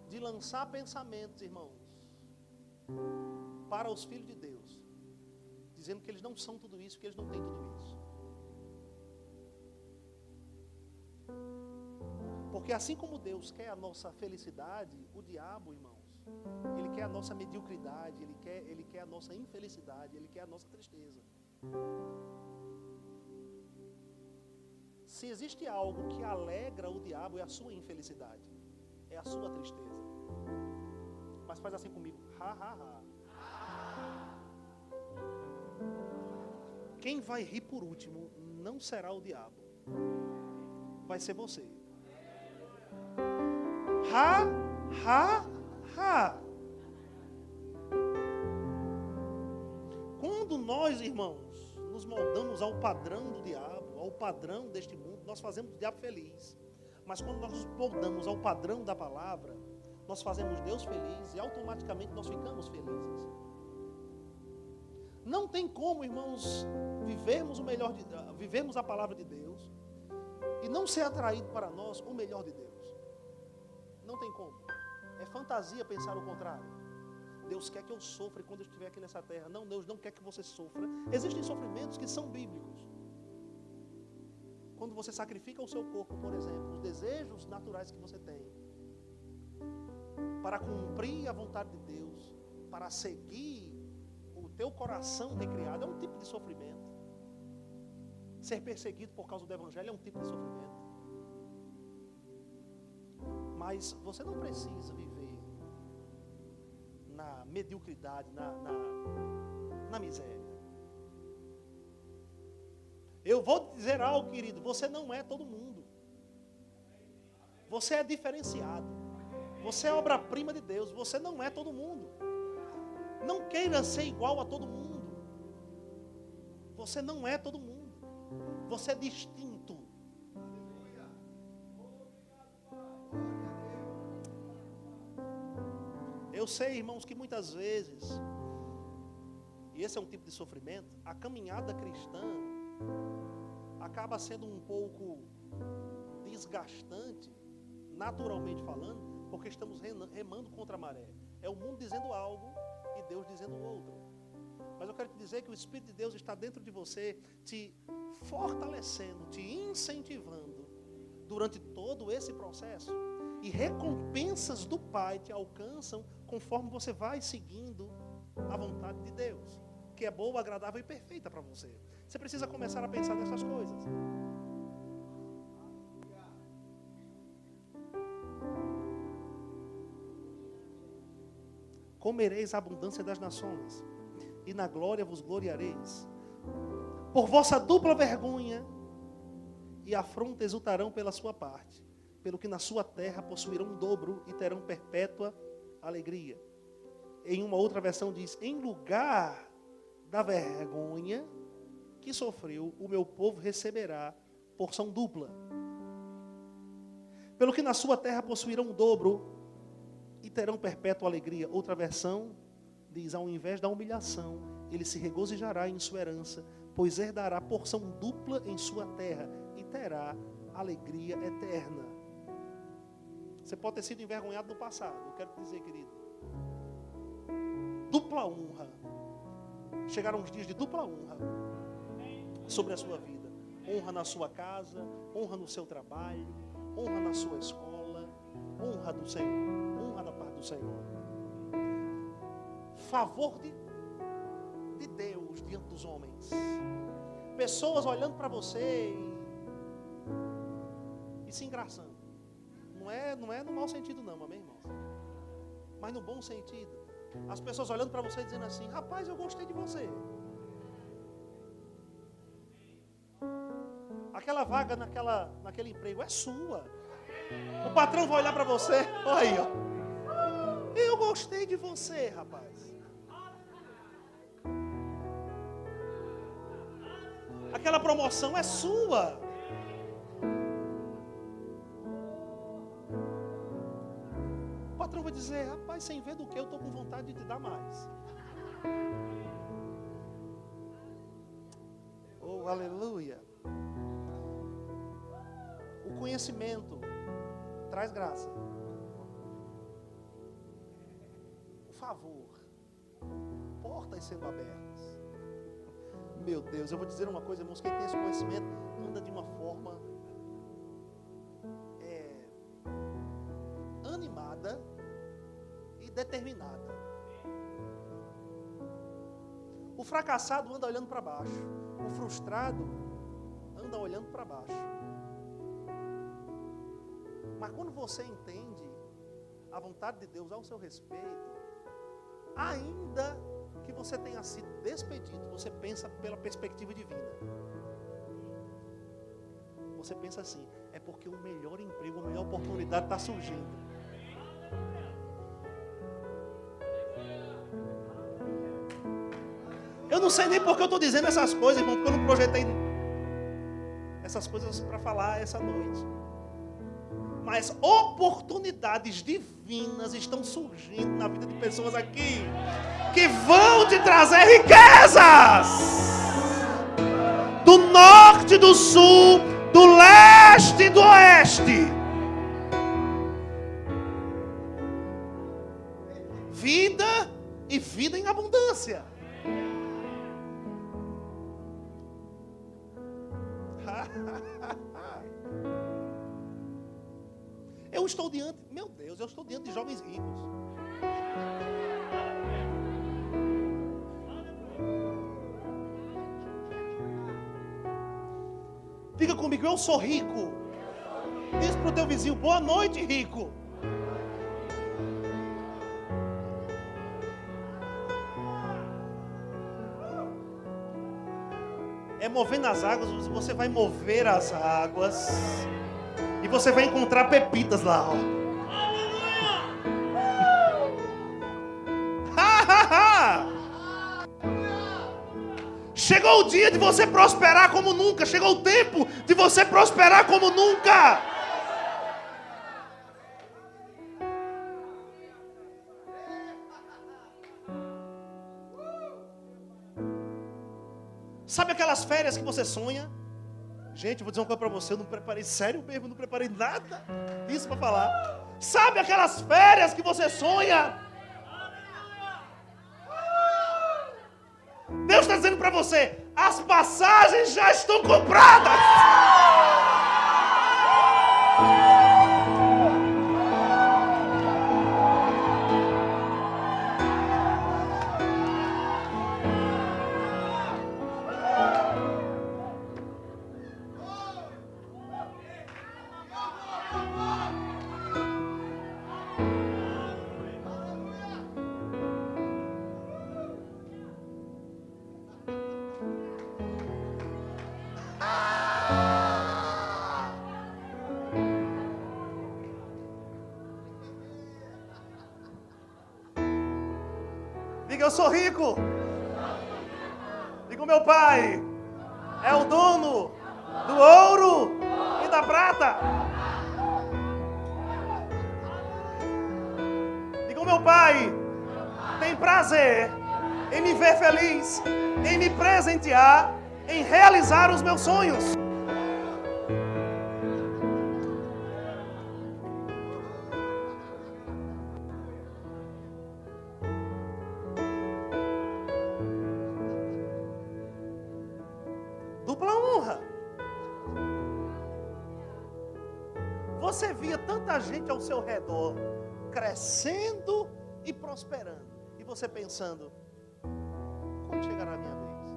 De lançar pensamentos, irmãos, para os filhos de Deus, dizendo que eles não são tudo isso, que eles não têm tudo isso. Porque assim como Deus quer a nossa felicidade, o diabo, irmãos, ele quer a nossa mediocridade, ele quer a nossa infelicidade, ele quer a nossa tristeza. Se existe algo que alegra o diabo, é a sua infelicidade, é a sua tristeza. Mas faz assim comigo: ha, ha, ha. Quem vai rir por último não será o diabo, vai ser você. Ha, ha, ha. Quando nós, irmãos, nos moldamos ao padrão do diabo, ao padrão deste mundo, nós fazemos o diabo feliz. Mas quando nós nos moldamos ao padrão da palavra, nós fazemos Deus feliz e automaticamente nós ficamos felizes. Não tem como, irmãos, vivermos a palavra de Deus e não ser atraído para nós o melhor de Deus. Não tem como. É fantasia pensar o contrário. Deus quer que eu sofra quando eu estiver aqui nessa terra. Não, Deus não quer que você sofra. Existem sofrimentos que são bíblicos. Quando você sacrifica o seu corpo, por exemplo, os desejos naturais que você tem, para cumprir a vontade de Deus, para seguir o teu coração recriado, é um tipo de sofrimento. Ser perseguido por causa do Evangelho é um tipo de sofrimento. Mas você não precisa viver na mediocridade, na miséria. Eu vou te dizer algo, querido, você não é todo mundo. Você é diferenciado. Você é obra-prima de Deus, você não é todo mundo. Não queira ser igual a todo mundo. Você não é todo mundo. Você é distinto. Eu sei, irmãos, que muitas vezes, e esse é um tipo de sofrimento, a caminhada cristã acaba sendo um pouco desgastante, naturalmente falando, porque estamos remando contra a maré. É o mundo dizendo algo e Deus dizendo outro. Mas eu quero te dizer que o Espírito de Deus está dentro de você, te fortalecendo, te incentivando durante todo esse processo. E recompensas do Pai te alcançam conforme você vai seguindo a vontade de Deus, que é boa, agradável e perfeita para você. Você precisa começar a pensar nessas coisas. Comereis a abundância das nações, e na glória vos gloriareis. Por vossa dupla vergonha e afronta exultarão pela sua parte, pelo que na sua terra possuirão um dobro e terão perpétua alegria. Em uma outra versão diz, em lugar da vergonha que sofreu, o meu povo receberá porção dupla. Pelo que na sua terra possuirão um dobro e terão perpétua alegria. Outra versão diz, ao invés da humilhação, ele se regozijará em sua herança, pois herdará porção dupla em sua terra e terá alegria eterna. Você pode ter sido envergonhado no passado, eu quero te dizer, querido, dupla honra. Chegaram os dias de dupla honra sobre a sua vida. Honra na sua casa, honra no seu trabalho, honra na sua escola, honra do Senhor, honra da parte do Senhor. Favor de Deus diante dos homens. Pessoas olhando para você e se engraçando. Não é no mau sentido não, amém, irmãos? Mas no bom sentido. As pessoas olhando para você dizendo assim, rapaz, eu gostei de você. Aquela vaga naquele emprego é sua. O patrão vai olhar para você, olha aí, ó. Eu gostei de você, rapaz. Aquela promoção é sua. O patrão vai dizer, rapaz, sem ver do que eu estou com vontade de te dar mais. Oh, aleluia. O conhecimento traz graça. O favor, portas sendo abertas. Meu Deus, eu vou dizer uma coisa, irmãos, quem tem esse conhecimento anda de uma forma animada e determinada. O fracassado anda olhando para baixo, o frustrado anda olhando para baixo. Mas quando você entende a vontade de Deus ao seu respeito, ainda que você tenha sido despedido, você pensa pela perspectiva divina. Você pensa assim, é porque o melhor emprego, a melhor oportunidade está surgindo. Eu não sei nem por que eu estou dizendo essas coisas, irmão, porque eu não projetei essas coisas para falar essa noite. Mas oportunidades divinas estão surgindo na vida de pessoas aqui que vão te trazer riquezas do norte, do sul, do leste e do oeste. Vida e vida em abundância. Eu estou diante, meu Deus, eu estou diante de jovens ricos. Diga comigo, eu sou rico. Diz para o teu vizinho, boa noite, rico. É movendo as águas, você vai mover as águas. E você vai encontrar pepitas lá, ó. Chegou o dia de você prosperar como nunca. Chegou o tempo de você prosperar como nunca. Sabe aquelas férias que você sonha? Gente, eu vou dizer uma coisa para você, eu não preparei, sério mesmo, não preparei nada disso para falar. Sabe aquelas férias que você sonha? Deus está dizendo para você, as passagens já estão compradas. Diga, eu sou rico. Diga, o meu pai é o dono do ouro e da prata. Diga, o meu pai tem prazer em me ver feliz, em me presentear, em realizar os meus sonhos. Dupla honra. Você via tanta gente ao seu redor crescendo e prosperando. E você pensando, quando chegará a minha vez?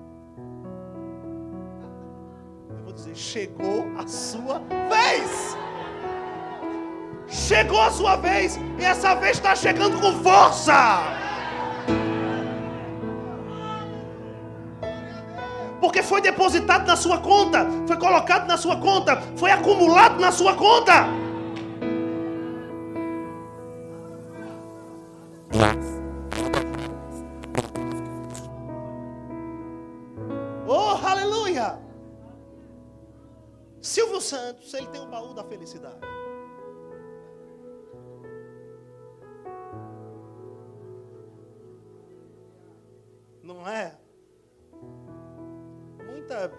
Eu vou dizer, chegou a sua vez. Chegou a sua vez e essa vez está chegando com força. Porque foi depositado na sua conta, foi colocado na sua conta, foi acumulado na sua conta. Oh, aleluia! Silvio Santos, ele tem o baú da felicidade. Não é? Muita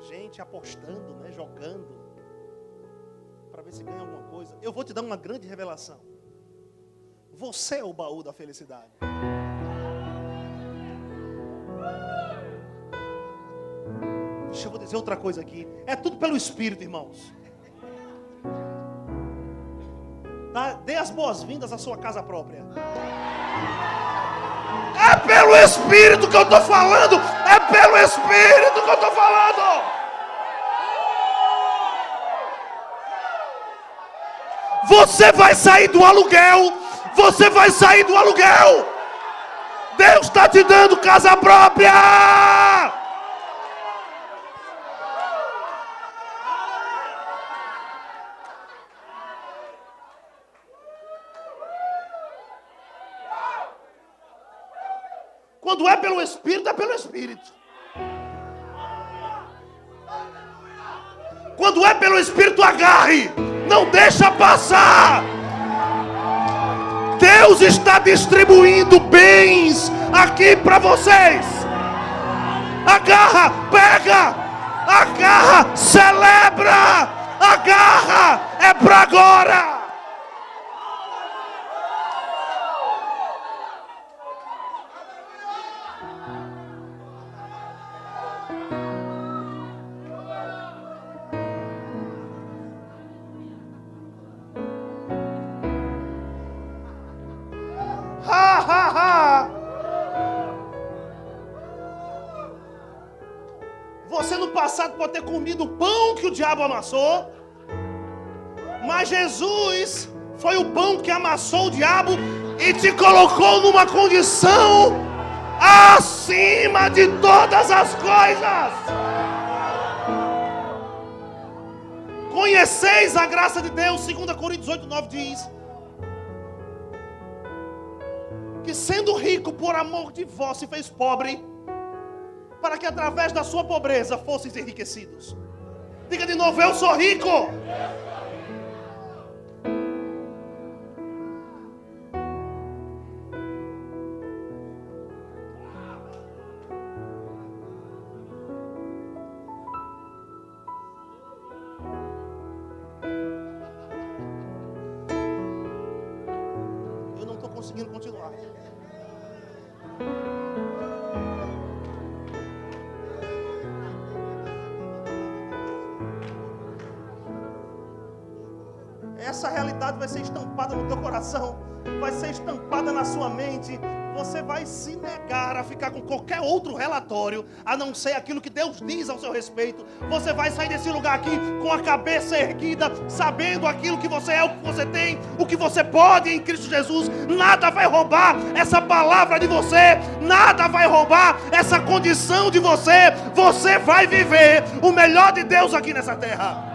gente apostando, né, jogando para ver se ganha alguma coisa. Eu vou te dar uma grande revelação. Você é o baú da felicidade. Deixa eu vou dizer outra coisa aqui. É tudo pelo Espírito, irmãos. Dê as boas-vindas à sua casa própria. É pelo Espírito que eu estou falando. É pelo Espírito que eu estou falando. Você vai sair do aluguel. Você vai sair do aluguel. Deus está te dando casa própria. Quando é pelo pelo Espírito, é pelo Espírito. Quando é pelo Espírito, agarre. Não deixa passar. Deus está distribuindo bens aqui para vocês. Agarra, pega, agarra, celebra, agarra, é para agora. Você no passado pode ter comido o pão que o diabo amassou, mas Jesus foi o pão que amassou o diabo e te colocou numa condição acima de todas as coisas. Conheceis a graça de Deus, 2 Coríntios 8:9 diz que sendo rico por amor de vós se fez pobre, para que através da sua pobreza fosseis enriquecidos. Diga de novo, eu sou rico. Eu não estou conseguindo continuar. Essa realidade vai ser estampada no teu coração, vai ser estampada na sua mente. Você vai se negar a ficar com qualquer outro relatório, a não ser aquilo que Deus diz ao seu respeito. Você vai sair desse lugar aqui com a cabeça erguida, sabendo aquilo que você é, o que você tem, o que você pode em Cristo Jesus. Nada vai roubar essa palavra de você, nada vai roubar essa condição de você. Você vai viver o melhor de Deus aqui nessa terra.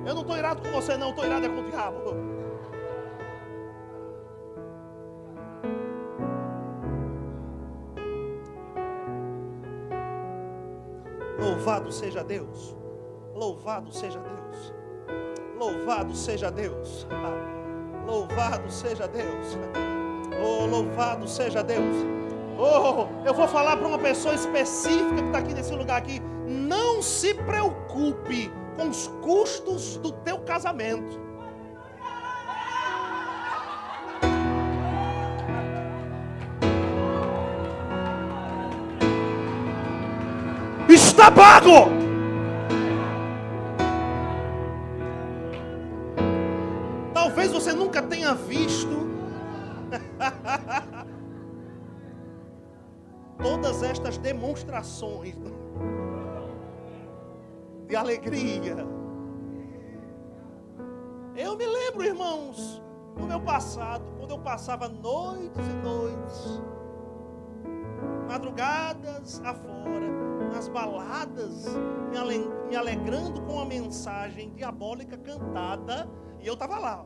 Eu não estou irado com você, não. Estou irado com o diabo. Louvado seja Deus. Louvado seja Deus. Louvado seja Deus. Louvado seja Deus. Oh, louvado seja Deus. Oh, eu vou falar para uma pessoa específica que está aqui nesse lugar aqui. Não se preocupe com os custos do teu casamento. Está pago. Talvez você nunca tenha visto todas estas demonstrações de alegria. Eu me lembro, irmãos, no meu passado, quando eu passava noites e noites, madrugadas afora, nas baladas, me alegrando com a mensagem diabólica cantada, e eu estava lá.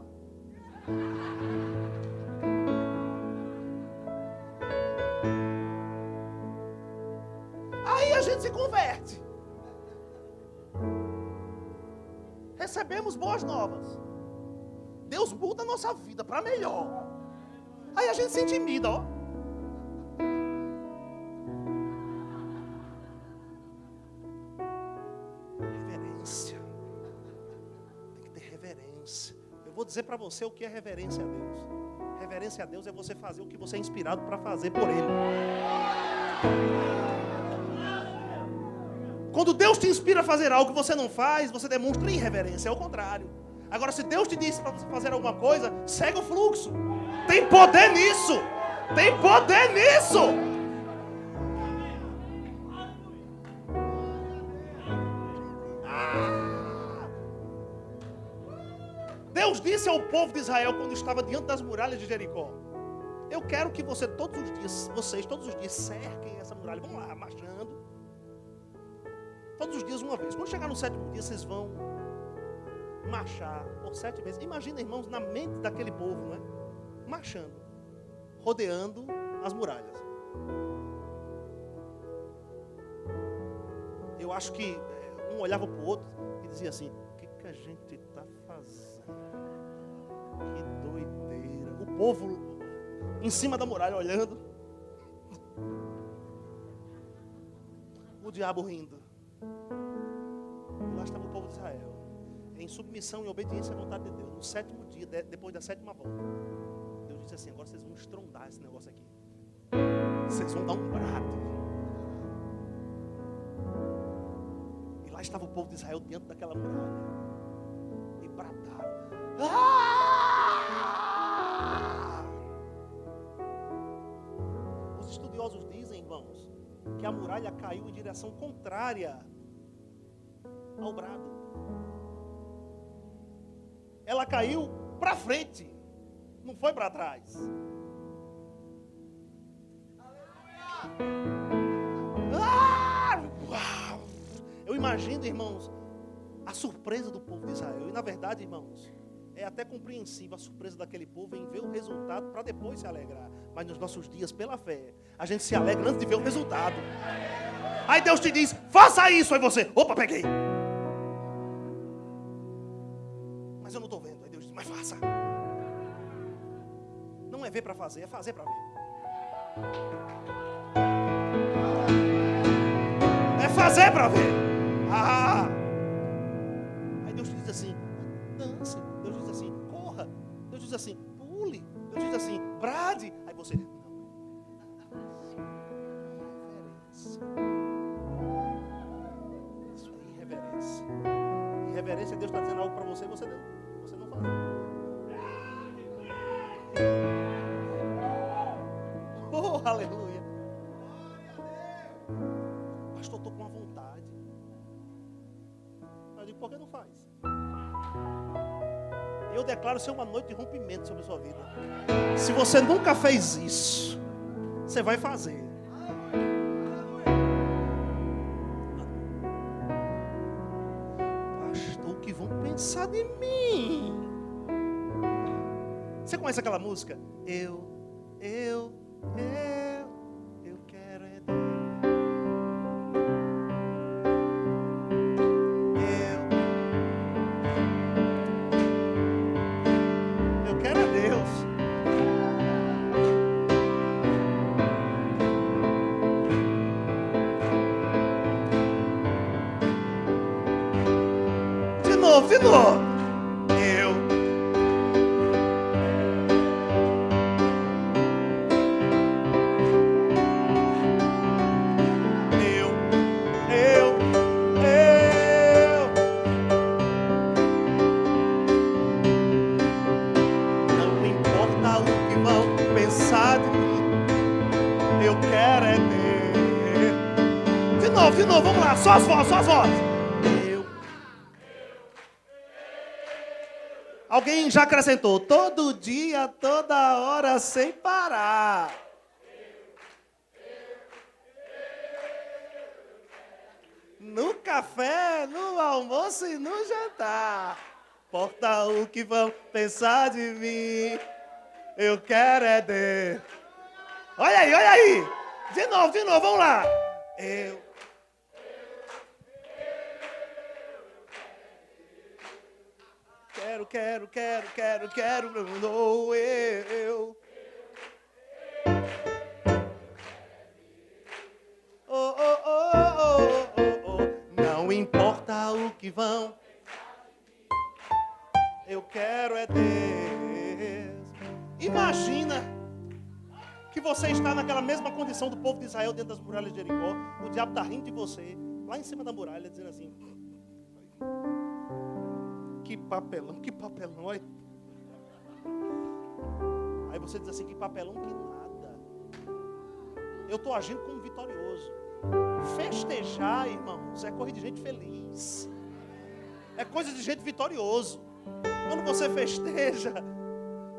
Aí a gente se converte. Recebemos boas novas. Deus muda a nossa vida para melhor. Aí a gente se intimida, ó. Reverência. Tem que ter reverência. Eu vou dizer para você o que é reverência a Deus. Reverência a Deus é você fazer o que você é inspirado para fazer por Ele. Quando Deus te inspira a fazer algo que você não faz, você demonstra irreverência, é o contrário. Agora, se Deus te disse para você fazer alguma coisa, segue o fluxo. Tem poder nisso. Tem poder nisso. Deus disse ao povo de Israel quando estava diante das muralhas de Jericó: eu quero que vocês todos os dias cerquem essa muralha. Vamos lá, marchando. Todos os dias uma vez. Quando chegar no 7º dia, vocês vão marchar por 7 vezes. Imagina, irmãos, na mente daquele povo, não é? marchando, rodeando as muralhas. Eu acho que um olhava para o outro e dizia assim: o que a gente está fazendo? Que doideira. O povo em cima da muralha olhando. O diabo rindo. E lá estava o povo de Israel, em submissão e obediência à vontade de Deus. No 7º dia, depois da 7ª volta, Deus disse assim: agora vocês vão estrondar esse negócio aqui. Vocês vão dar um brado. E lá estava o povo de Israel diante daquela muralha. E bradaram. Os estudiosos dizem, irmãos, que a muralha caiu em direção contrária ao brado. Ela caiu para frente, não foi para trás. Uau! Eu imagino, irmãos, a surpresa do povo de Israel. E na verdade, irmãos, é até compreensível a surpresa daquele povo em ver o resultado para depois se alegrar. Mas nos nossos dias, pela fé, a gente se alegra antes de ver o resultado. Aí Deus te diz: faça isso. Aí você: opa, peguei. Mas eu não estou vendo. Aí Deus diz: mas faça. Não é ver para fazer, é fazer para ver. É fazer para ver. Aí Deus te diz assim: dance. Deus diz assim: corra. Deus diz assim: pule. Deus diz assim: brade. Aí você: não. Isso é irreverência. Irreverência é Deus está dizendo algo para você e você não faz. Oh, aleluia. Pastor, estou com uma vontade. Eu digo: por que não faz? Eu declaro ser uma noite de rompimento sobre a sua vida. Se você nunca fez isso, você vai fazer. Pastor, o que vão pensar de mim? Você conhece aquela música? Eu quero é Deus. Eu quero é Deus. De novo. De novo, vamos lá, só as vozes. Alguém já acrescentou: todo dia, toda hora, sem parar. No café, no almoço e no jantar. Importa o que vão pensar de mim. Eu quero é Deus. Olha aí. De novo, vamos lá. Quero, não, eu. Não importa o que vão, eu quero é Deus. Imagina que você está naquela mesma condição do povo de Israel dentro das muralhas de Jericó. O diabo está rindo de você, lá em cima da muralha, dizendo assim: que papelão, olha. Aí você diz assim: que papelão, que nada. Eu estou agindo como vitorioso. Festejar, irmãos, é coisa de gente feliz. É coisa de gente vitorioso. Quando você festeja,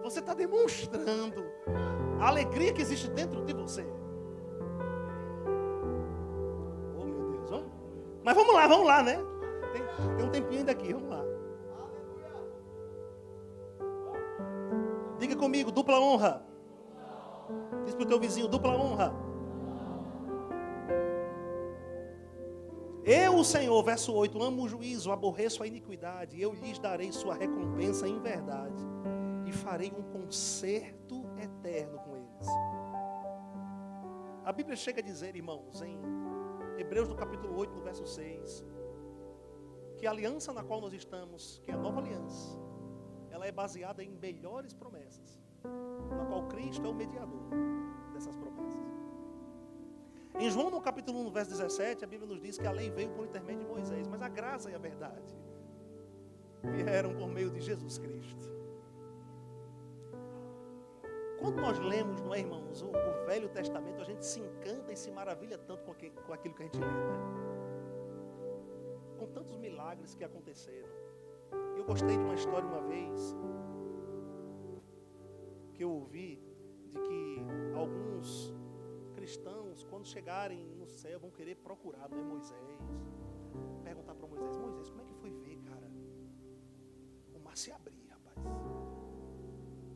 você está demonstrando a alegria que existe dentro de você. Oh, meu Deus, mas vamos lá, né? Tem um tempinho ainda aqui, vamos lá. Diga Diga comigo, dupla honra. Diz para o teu vizinho, dupla honra. Eu, o Senhor, verso 8, amo o juízo, aborreço a iniquidade, eu lhes darei sua recompensa em verdade, e farei um concerto eterno com eles. A Bíblia chega a dizer, irmãos, em Hebreus do capítulo 8, no verso 6, que a aliança na qual nós estamos, que é a nova aliança, ela é baseada em melhores promessas, na qual Cristo é o mediador dessas promessas. Em João, no capítulo 1, verso 17, a Bíblia nos diz que a lei veio por intermédio de Moisés, mas a graça e a verdade vieram por meio de Jesus Cristo. Quando nós lemos, não é, irmãos, o Velho Testamento, a gente se encanta e se maravilha tanto com aquilo que a gente lê, né? Com tantos milagres que aconteceram. Eu gostei de uma história uma vez, que eu ouvi, de que alguns cristãos, quando chegarem no céu, vão querer procurar, não é, Moisés? Perguntar para Moisés, Moisés, como é que foi ver, cara, o mar se abrir, rapaz?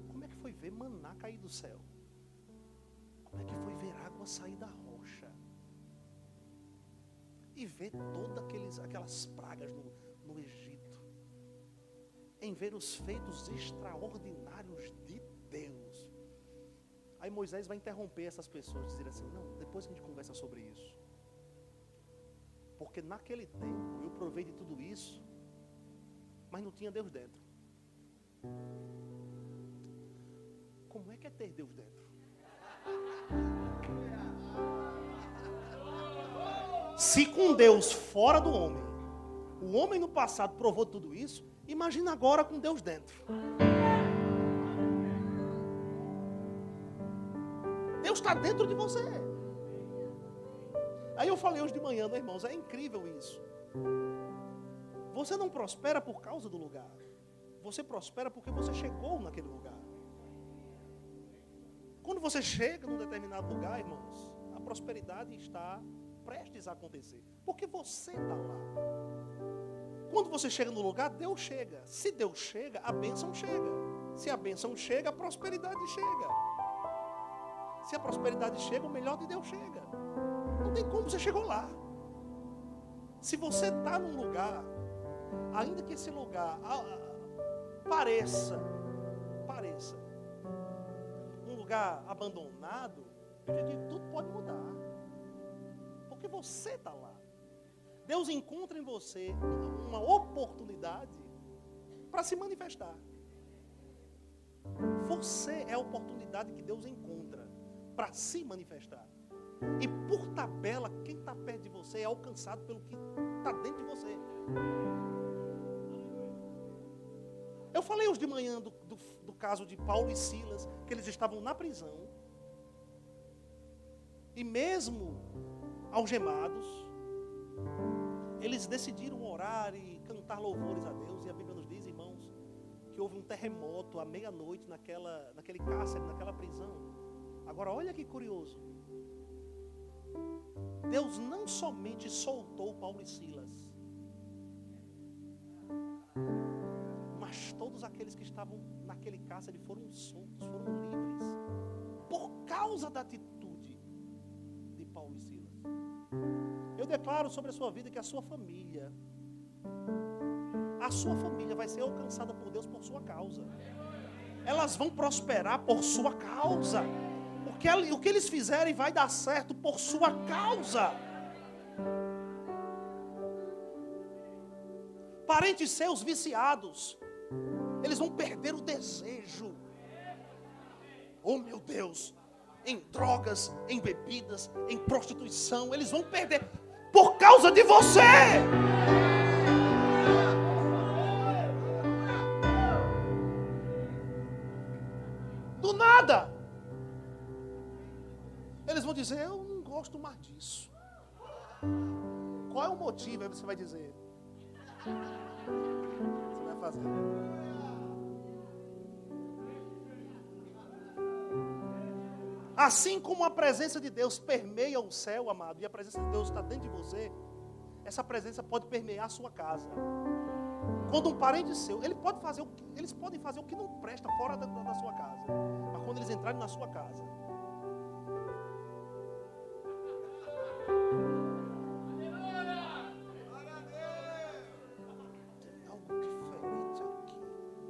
Como é que foi ver maná cair do céu? Como é que foi ver água sair da rocha? E ver todas aquelas pragas no Egito? Em ver os feitos extraordinários de Deus? Aí Moisés vai interromper essas pessoas, dizer assim, não, depois a gente conversa sobre isso. Porque naquele tempo eu provei de tudo isso, mas não tinha Deus dentro. Como é que é ter Deus dentro? Se com Deus fora do homem, o homem no passado provou tudo isso, imagina agora com Deus dentro. Deus está dentro de você. Aí eu falei hoje de manhã, né, irmãos? É incrível isso. Você não prospera por causa do lugar. Você prospera porque você chegou naquele lugar. Quando você chega num determinado lugar, irmãos, a prosperidade está prestes a acontecer. Porque você está lá. Quando você chega no lugar, Deus chega. Se Deus chega, a bênção chega. Se a bênção chega, a prosperidade chega. Se a prosperidade chega, o melhor de Deus chega. Não tem como, você chegou lá. Se você está num lugar, ainda que esse lugar pareça um lugar abandonado, eu te digo, tudo pode mudar. Porque você está lá. Deus encontra em você uma oportunidade para se manifestar. Você é a oportunidade que Deus encontra para se manifestar. E por tabela, quem está perto de você é alcançado pelo que está dentro de você. Eu falei hoje de manhã do caso de Paulo e Silas, que eles estavam na prisão. E mesmo algemados, eles decidiram orar e cantar louvores a Deus. E a Bíblia nos diz, irmãos, que houve um terremoto à meia-noite naquele cárcere, naquela prisão. Agora, olha que curioso. Deus não somente soltou Paulo e Silas, mas todos aqueles que estavam naquele cárcere foram soltos, foram livres, por causa da atitude de Paulo e Silas. Eu declaro sobre a sua vida que a sua família vai ser alcançada por Deus por sua causa. Elas vão prosperar por sua causa. Porque o que eles fizerem vai dar certo por sua causa. Parentes seus viciados, eles vão perder o desejo. Oh meu Deus, em drogas, em bebidas, em prostituição, eles vão perder por causa de você. Do nada. Eles vão dizer, eu não gosto mais disso. Qual é o motivo? Aí você vai dizer. Você vai fazer. Assim como a presença de Deus permeia o céu, amado, e a presença de Deus está dentro de você, essa presença pode permear a sua casa. Quando um parente seu, eles podem fazer o que não presta fora da sua casa. Mas quando eles entrarem na sua casa, tem algo diferente aqui.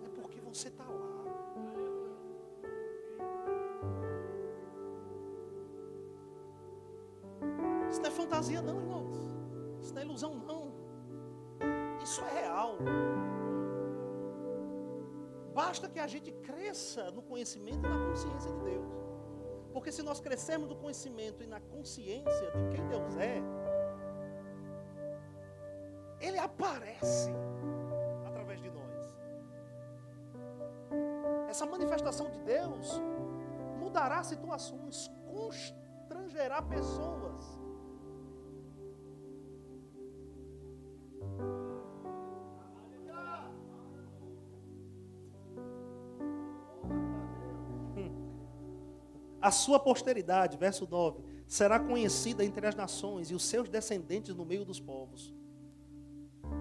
É porque você está lá. Isso não é fantasia não, irmãos. Isso não é ilusão não. Isso é real. Basta que a gente cresça no conhecimento e na consciência de Deus. Porque se nós crescermos no conhecimento e na consciência de quem Deus é, Ele aparece através de nós. Essa manifestação de Deus mudará situações, constrangerá pessoas. A sua posteridade, verso 9, será conhecida entre as nações e os seus descendentes no meio dos povos.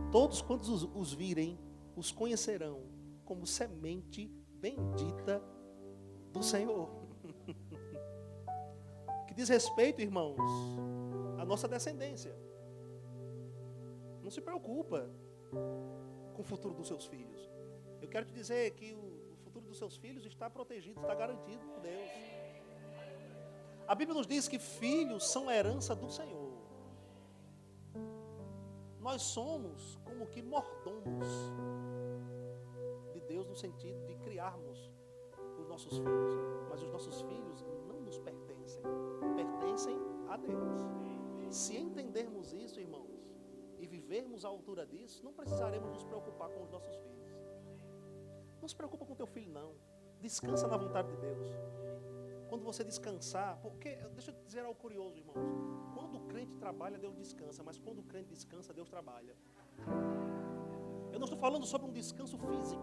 Todos quantos os virem, os conhecerão como semente bendita do Senhor. Que diz respeito, irmãos, à nossa descendência. Não se preocupa com o futuro dos seus filhos. Eu quero te dizer que o futuro dos seus filhos está protegido, está garantido por Deus. A Bíblia nos diz que filhos são a herança do Senhor. Nós somos como que mordomos de Deus no sentido de criarmos os nossos filhos. Mas os nossos filhos não nos pertencem, pertencem a Deus. Se entendermos isso, irmãos, e vivermos à altura disso, não precisaremos nos preocupar com os nossos filhos. Não se preocupa com teu filho, não. Descansa na vontade de Deus. Quando você descansar, porque, deixa eu te dizer algo curioso, irmãos. Quando o crente trabalha, Deus descansa, mas quando o crente descansa, Deus trabalha. Eu não estou falando sobre um descanso físico,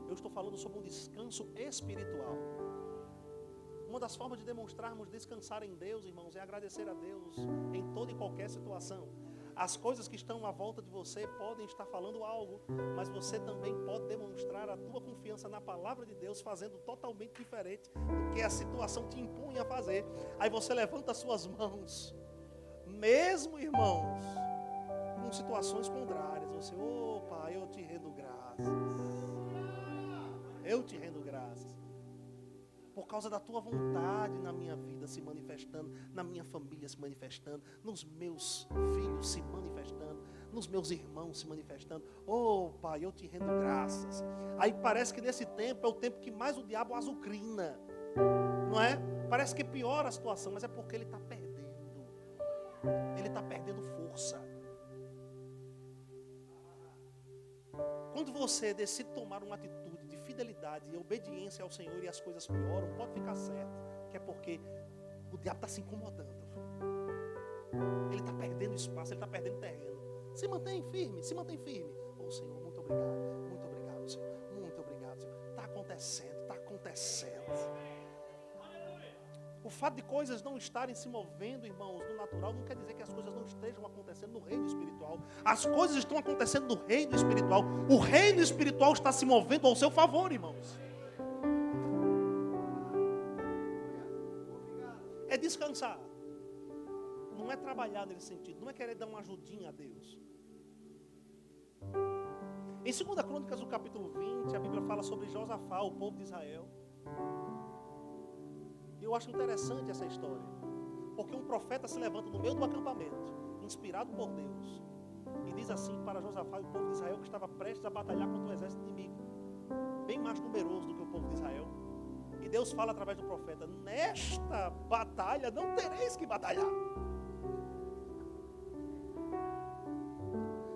eu estou falando sobre um descanso espiritual. Uma das formas de demonstrarmos descansar em Deus, irmãos, é agradecer a Deus em toda e qualquer situação. As coisas que estão à volta de você podem estar falando algo, mas você também pode demonstrar a tua confiança na palavra de Deus, fazendo totalmente diferente do que a situação te impunha a fazer. Aí você levanta as suas mãos, mesmo, irmãos, com situações contrárias. Você, Pai, eu te rendo graças. Eu te rendo graças. Por causa da tua vontade na minha vida se manifestando, na minha família se manifestando, nos meus filhos se manifestando, nos meus irmãos se manifestando. Pai, eu te rendo graças. Aí parece que nesse tempo é o tempo que mais o diabo azucrina, não é? Parece que piora a situação, mas é porque ele está perdendo. Ele está perdendo força. Quando você decide tomar uma atitude de fidelidade e obediência ao Senhor e as coisas pioram, pode ficar certo, que é porque o diabo está se incomodando. Ele está perdendo espaço, ele está perdendo terreno. Se mantém firme, se mantém firme. Senhor, muito obrigado, Senhor. Muito obrigado, Senhor. Está acontecendo. O fato de coisas não estarem se movendo, irmãos, no natural, não quer dizer que as coisas não estejam acontecendo no reino espiritual. As coisas estão acontecendo no reino espiritual. O reino espiritual está se movendo ao seu favor, irmãos. É descansar. Não é trabalhar nesse sentido. Não é querer dar uma ajudinha a Deus. Em 2 Crônicas, no capítulo 20, a Bíblia fala sobre Josafá, o povo de Israel. Eu acho interessante essa história, porque um profeta se levanta no meio do acampamento, inspirado por Deus, e diz assim para Josafá e o povo de Israel que estava prestes a batalhar contra um exército inimigo, bem mais numeroso do que o povo de Israel. E Deus fala através do profeta: nesta batalha não tereis que batalhar.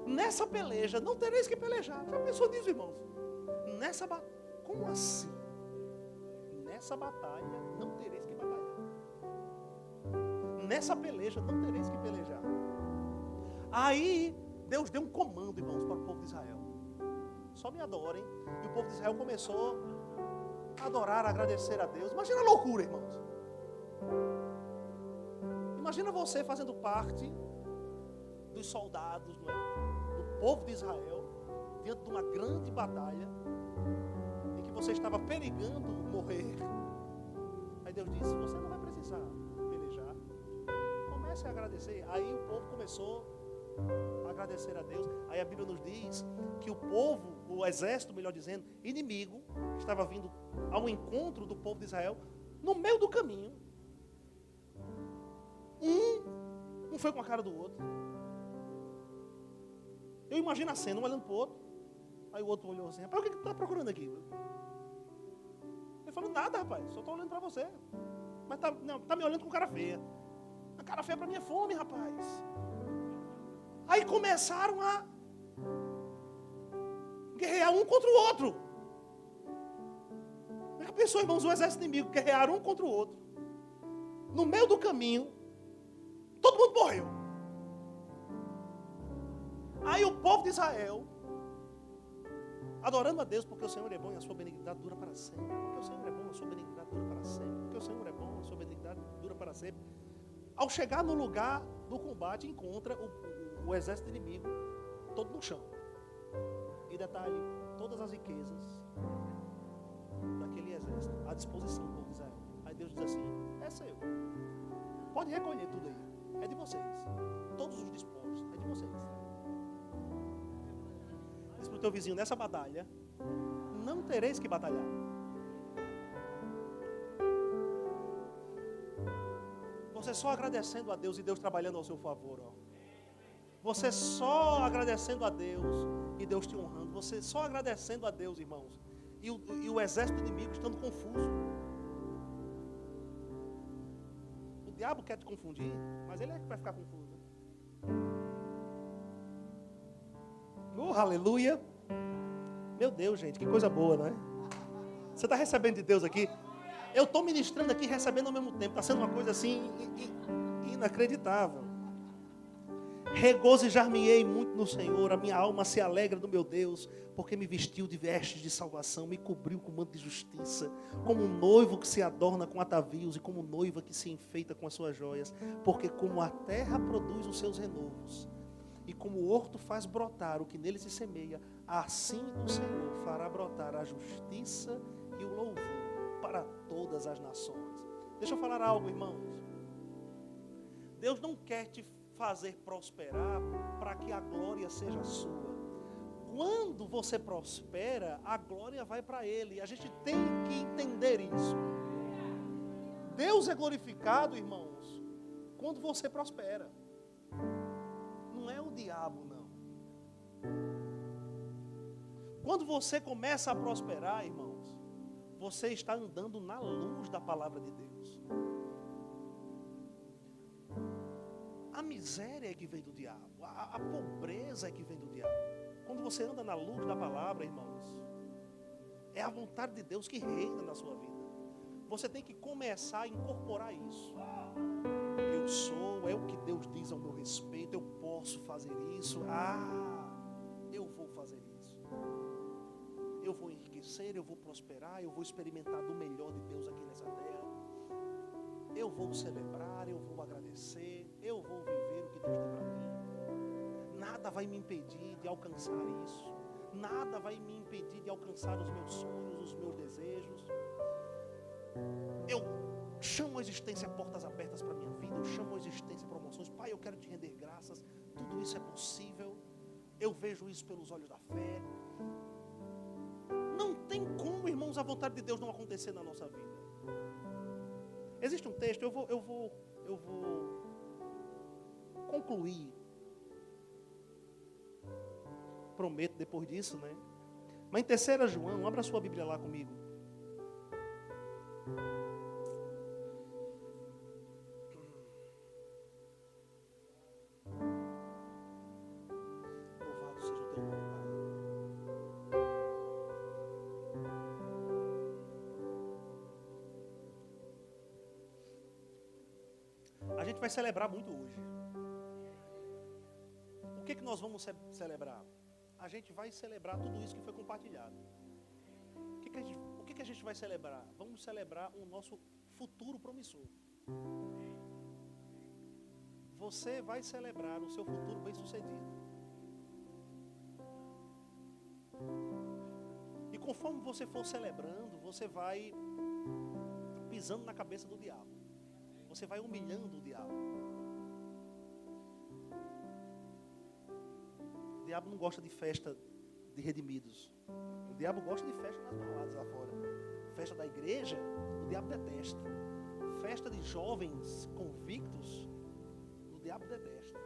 Nessa peleja não tereis que pelejar. Já pensou nisso, irmãos? Como assim? Nessa batalha não tereis que batalhar. Nessa peleja não tereis que pelejar. Aí Deus deu um comando, irmãos, para o povo de Israel: só me adorem. E o povo de Israel começou a adorar, a agradecer a Deus. Imagina a loucura, irmãos. Imagina você fazendo parte dos soldados, não é? Do povo de Israel, diante de uma grande batalha, em que você estava perigando morrer. Aí Deus disse: você não vai precisar pelejar. Comece a agradecer. Aí o povo começou a agradecer a Deus. Aí a Bíblia nos diz que o povo, o exército, melhor dizendo, inimigo, estava vindo ao encontro do povo de Israel, no meio do caminho. Um foi com a cara do outro. Eu imagino a cena, um olhando para o outro. Aí o outro olhou assim: rapaz, o que tu está procurando aqui? Ele falou: nada, rapaz, só estou olhando para você. Mas tá me olhando com cara feia. A cara feia para mim é fome, rapaz. Aí começaram a guerrear um contra o outro. Já pensou, irmãos, o exército inimigo guerrearam um contra o outro. No meio do caminho, todo mundo morreu. Aí o povo de Israel, adorando a Deus, porque o Senhor é bom e a sua benignidade dura para sempre. Porque o Senhor é bom e a sua benignidade dura para sempre. Porque o Senhor é bom e a sua benignidade dura para sempre. Ao chegar no lugar do combate, encontra o exército inimigo todo no chão. E detalhe, todas as riquezas daquele exército à disposição do povo de Israel. Aí Deus diz assim: é seu. Pode recolher tudo aí. É de vocês. Todos os despojos, é de vocês. Diz para o teu vizinho: nessa batalha, não tereis que batalhar. Você só agradecendo a Deus e Deus trabalhando ao seu favor. Ó. Você só agradecendo a Deus e Deus te honrando. Você só agradecendo a Deus, irmãos. E o exército inimigo estando confuso. O diabo quer te confundir, mas ele é que vai ficar confuso. Aleluia. Meu Deus, gente, que coisa boa, não é? Você está recebendo de Deus aqui? Eu estou ministrando aqui e recebendo ao mesmo tempo. Está sendo uma coisa assim inacreditável. Regozijar-me-ei muito no Senhor, a minha alma se alegra do meu Deus, porque me vestiu de vestes de salvação, me cobriu com manto de justiça, como um noivo que se adorna com atavios e como noiva que se enfeita com as suas joias, porque como a terra produz os seus renovos, e como o horto faz brotar o que nele se semeia, assim o Senhor fará brotar a justiça e o louvor para todas as nações. Deixa eu falar algo, irmãos. Deus não quer te fazer prosperar para que a glória seja sua. Quando você prospera, a glória vai para Ele. A gente tem que entender isso. Deus é glorificado, irmãos, quando você prospera. Não é o diabo, não. Quando você começa a prosperar, irmãos, você está andando na luz da palavra de Deus. A miséria é que vem do diabo. A pobreza é que vem do diabo. Quando você anda na luz da palavra, irmãos, é a vontade de Deus que reina na sua vida. Você tem que começar a incorporar isso. Eu sou, é o que Deus diz ao meu respeito, eu posso fazer isso. Eu vou fazer isso. Eu vou enriquecer, eu vou prosperar, eu vou experimentar do melhor de Deus aqui nessa terra. Eu vou celebrar, eu vou agradecer, eu vou viver o que Deus tem para mim. Nada vai me impedir de alcançar isso. Nada vai me impedir de alcançar os meus sonhos, os meus desejos. Eu chamo a existência portas abertas para a minha vida. Eu chamo a existência promoções. Pai, eu quero te render graças. Tudo isso é possível. Eu vejo isso pelos olhos da fé. Não tem como, irmãos, a vontade de Deus não acontecer na nossa vida. Existe um texto, eu vou concluir. Prometo depois disso, né? Mas em 3 João, abra sua Bíblia lá comigo. Louvado seja o teu nome, Pai. A gente vai celebrar muito hoje. O que nós vamos celebrar? A gente vai celebrar tudo isso que foi compartilhado. O que a gente vai celebrar? Vamos celebrar o nosso futuro promissor. Você vai celebrar o seu futuro bem-sucedido. conforme você for celebrando, você vai pisando na cabeça do diabo. Você vai humilhando o diabo. O diabo não gosta de festa de redimidos. O diabo gosta de festa nas baladas lá fora. Festa da igreja, o diabo detesta. Festa de jovens convictos, o diabo detesta.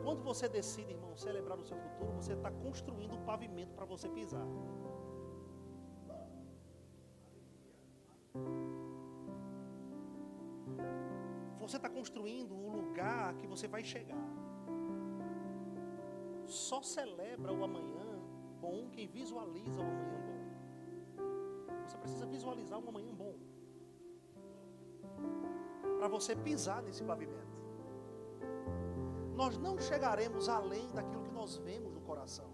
Quando você decide, irmão, celebrar o seu futuro, você está construindo um pavimento para você pisar. Você está construindo o lugar que você vai chegar. Só celebra o amanhã bom quem visualiza o amanhã bom. Você precisa visualizar um amanhã bom para você pisar nesse pavimento. Nós não chegaremos além daquilo que nós vemos no coração.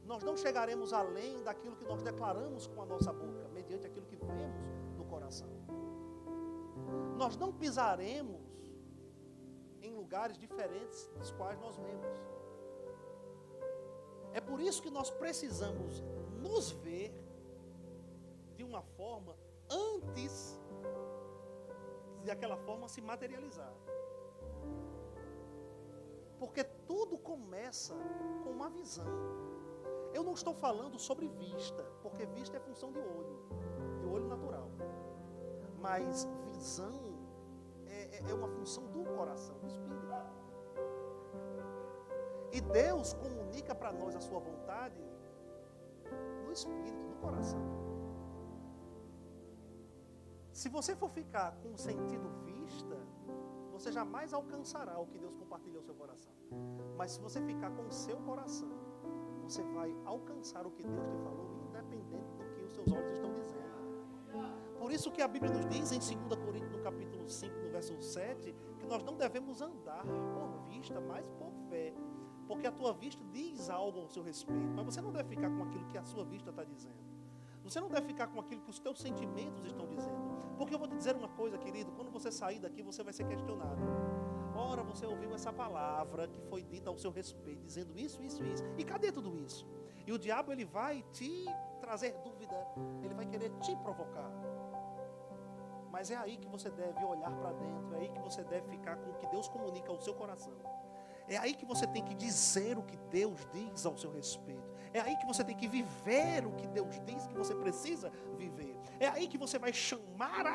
Nós não chegaremos além daquilo que nós declaramos com a nossa boca, mediante aquilo que vemos no coração. Nós não pisaremos em lugares diferentes dos quais nós vemos. É por isso que nós precisamos nos ver de uma forma antes de aquela forma se materializar. Porque tudo começa com uma visão. Eu não estou falando sobre vista, porque vista é função de olho natural. Mas visão é uma função do coração, do espírito. E Deus comunica para nós a sua vontade no espírito, no coração. Se você for ficar com o sentido vista, você jamais alcançará o que Deus compartilha ao seu coração. Mas se você ficar com o seu coração, você vai alcançar o que Deus te falou, independente do que os seus olhos estão dizendo. Por isso que a Bíblia nos diz em 2 Coríntios, no capítulo 5, no verso 7, que nós não devemos andar por vista, mas por fé. Porque a tua vista diz algo ao seu respeito, mas você não deve ficar com aquilo que a sua vista está dizendo. Você não deve ficar com aquilo que os teus sentimentos estão dizendo. Porque eu vou te dizer uma coisa, querido, quando você sair daqui, você vai ser questionado. Ora, você ouviu essa palavra que foi dita ao seu respeito, dizendo isso, isso, isso. E cadê tudo isso? E o diabo, ele vai te trazer dúvida, ele vai querer te provocar. Mas é aí que você deve olhar para dentro, é aí que você deve ficar com o que Deus comunica ao seu coração. É aí que você tem que dizer o que Deus diz ao seu respeito. É aí que você tem que viver o que Deus diz que você precisa viver. É aí que você vai chamar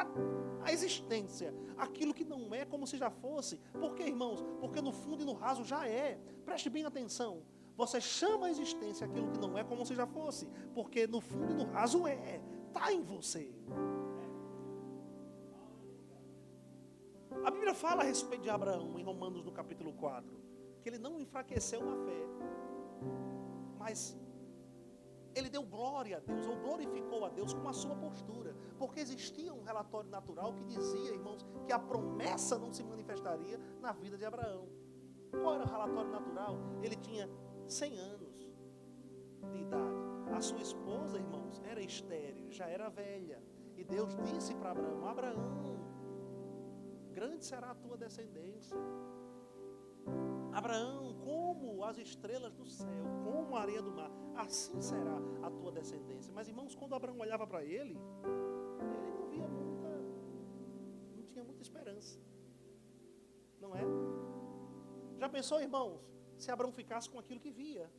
a existência aquilo que não é como se já fosse. Por quê, irmãos? Porque no fundo e no raso já é. Preste bem atenção. Você chama a existência aquilo que não é como se já fosse. Porque no fundo e no raso é. Está em você. A Bíblia fala a respeito de Abraão em Romanos no capítulo 4. Que ele não enfraqueceu na fé, mas ele deu glória a Deus, ou glorificou a Deus com a sua postura, porque existia um relatório natural que dizia, irmãos, que a promessa não se manifestaria na vida de Abraão. Qual era o relatório natural? Ele tinha 100 anos de idade. A sua esposa, irmãos, era estéril, já era velha, e Deus disse para Abraão: Abraão, grande será a tua descendência. Abraão, como as estrelas do céu, como a areia do mar, assim será a tua descendência. Mas, irmãos, quando Abraão olhava para ele não via não tinha muita esperança. Não é? Já pensou, irmãos, se Abraão ficasse com aquilo que via,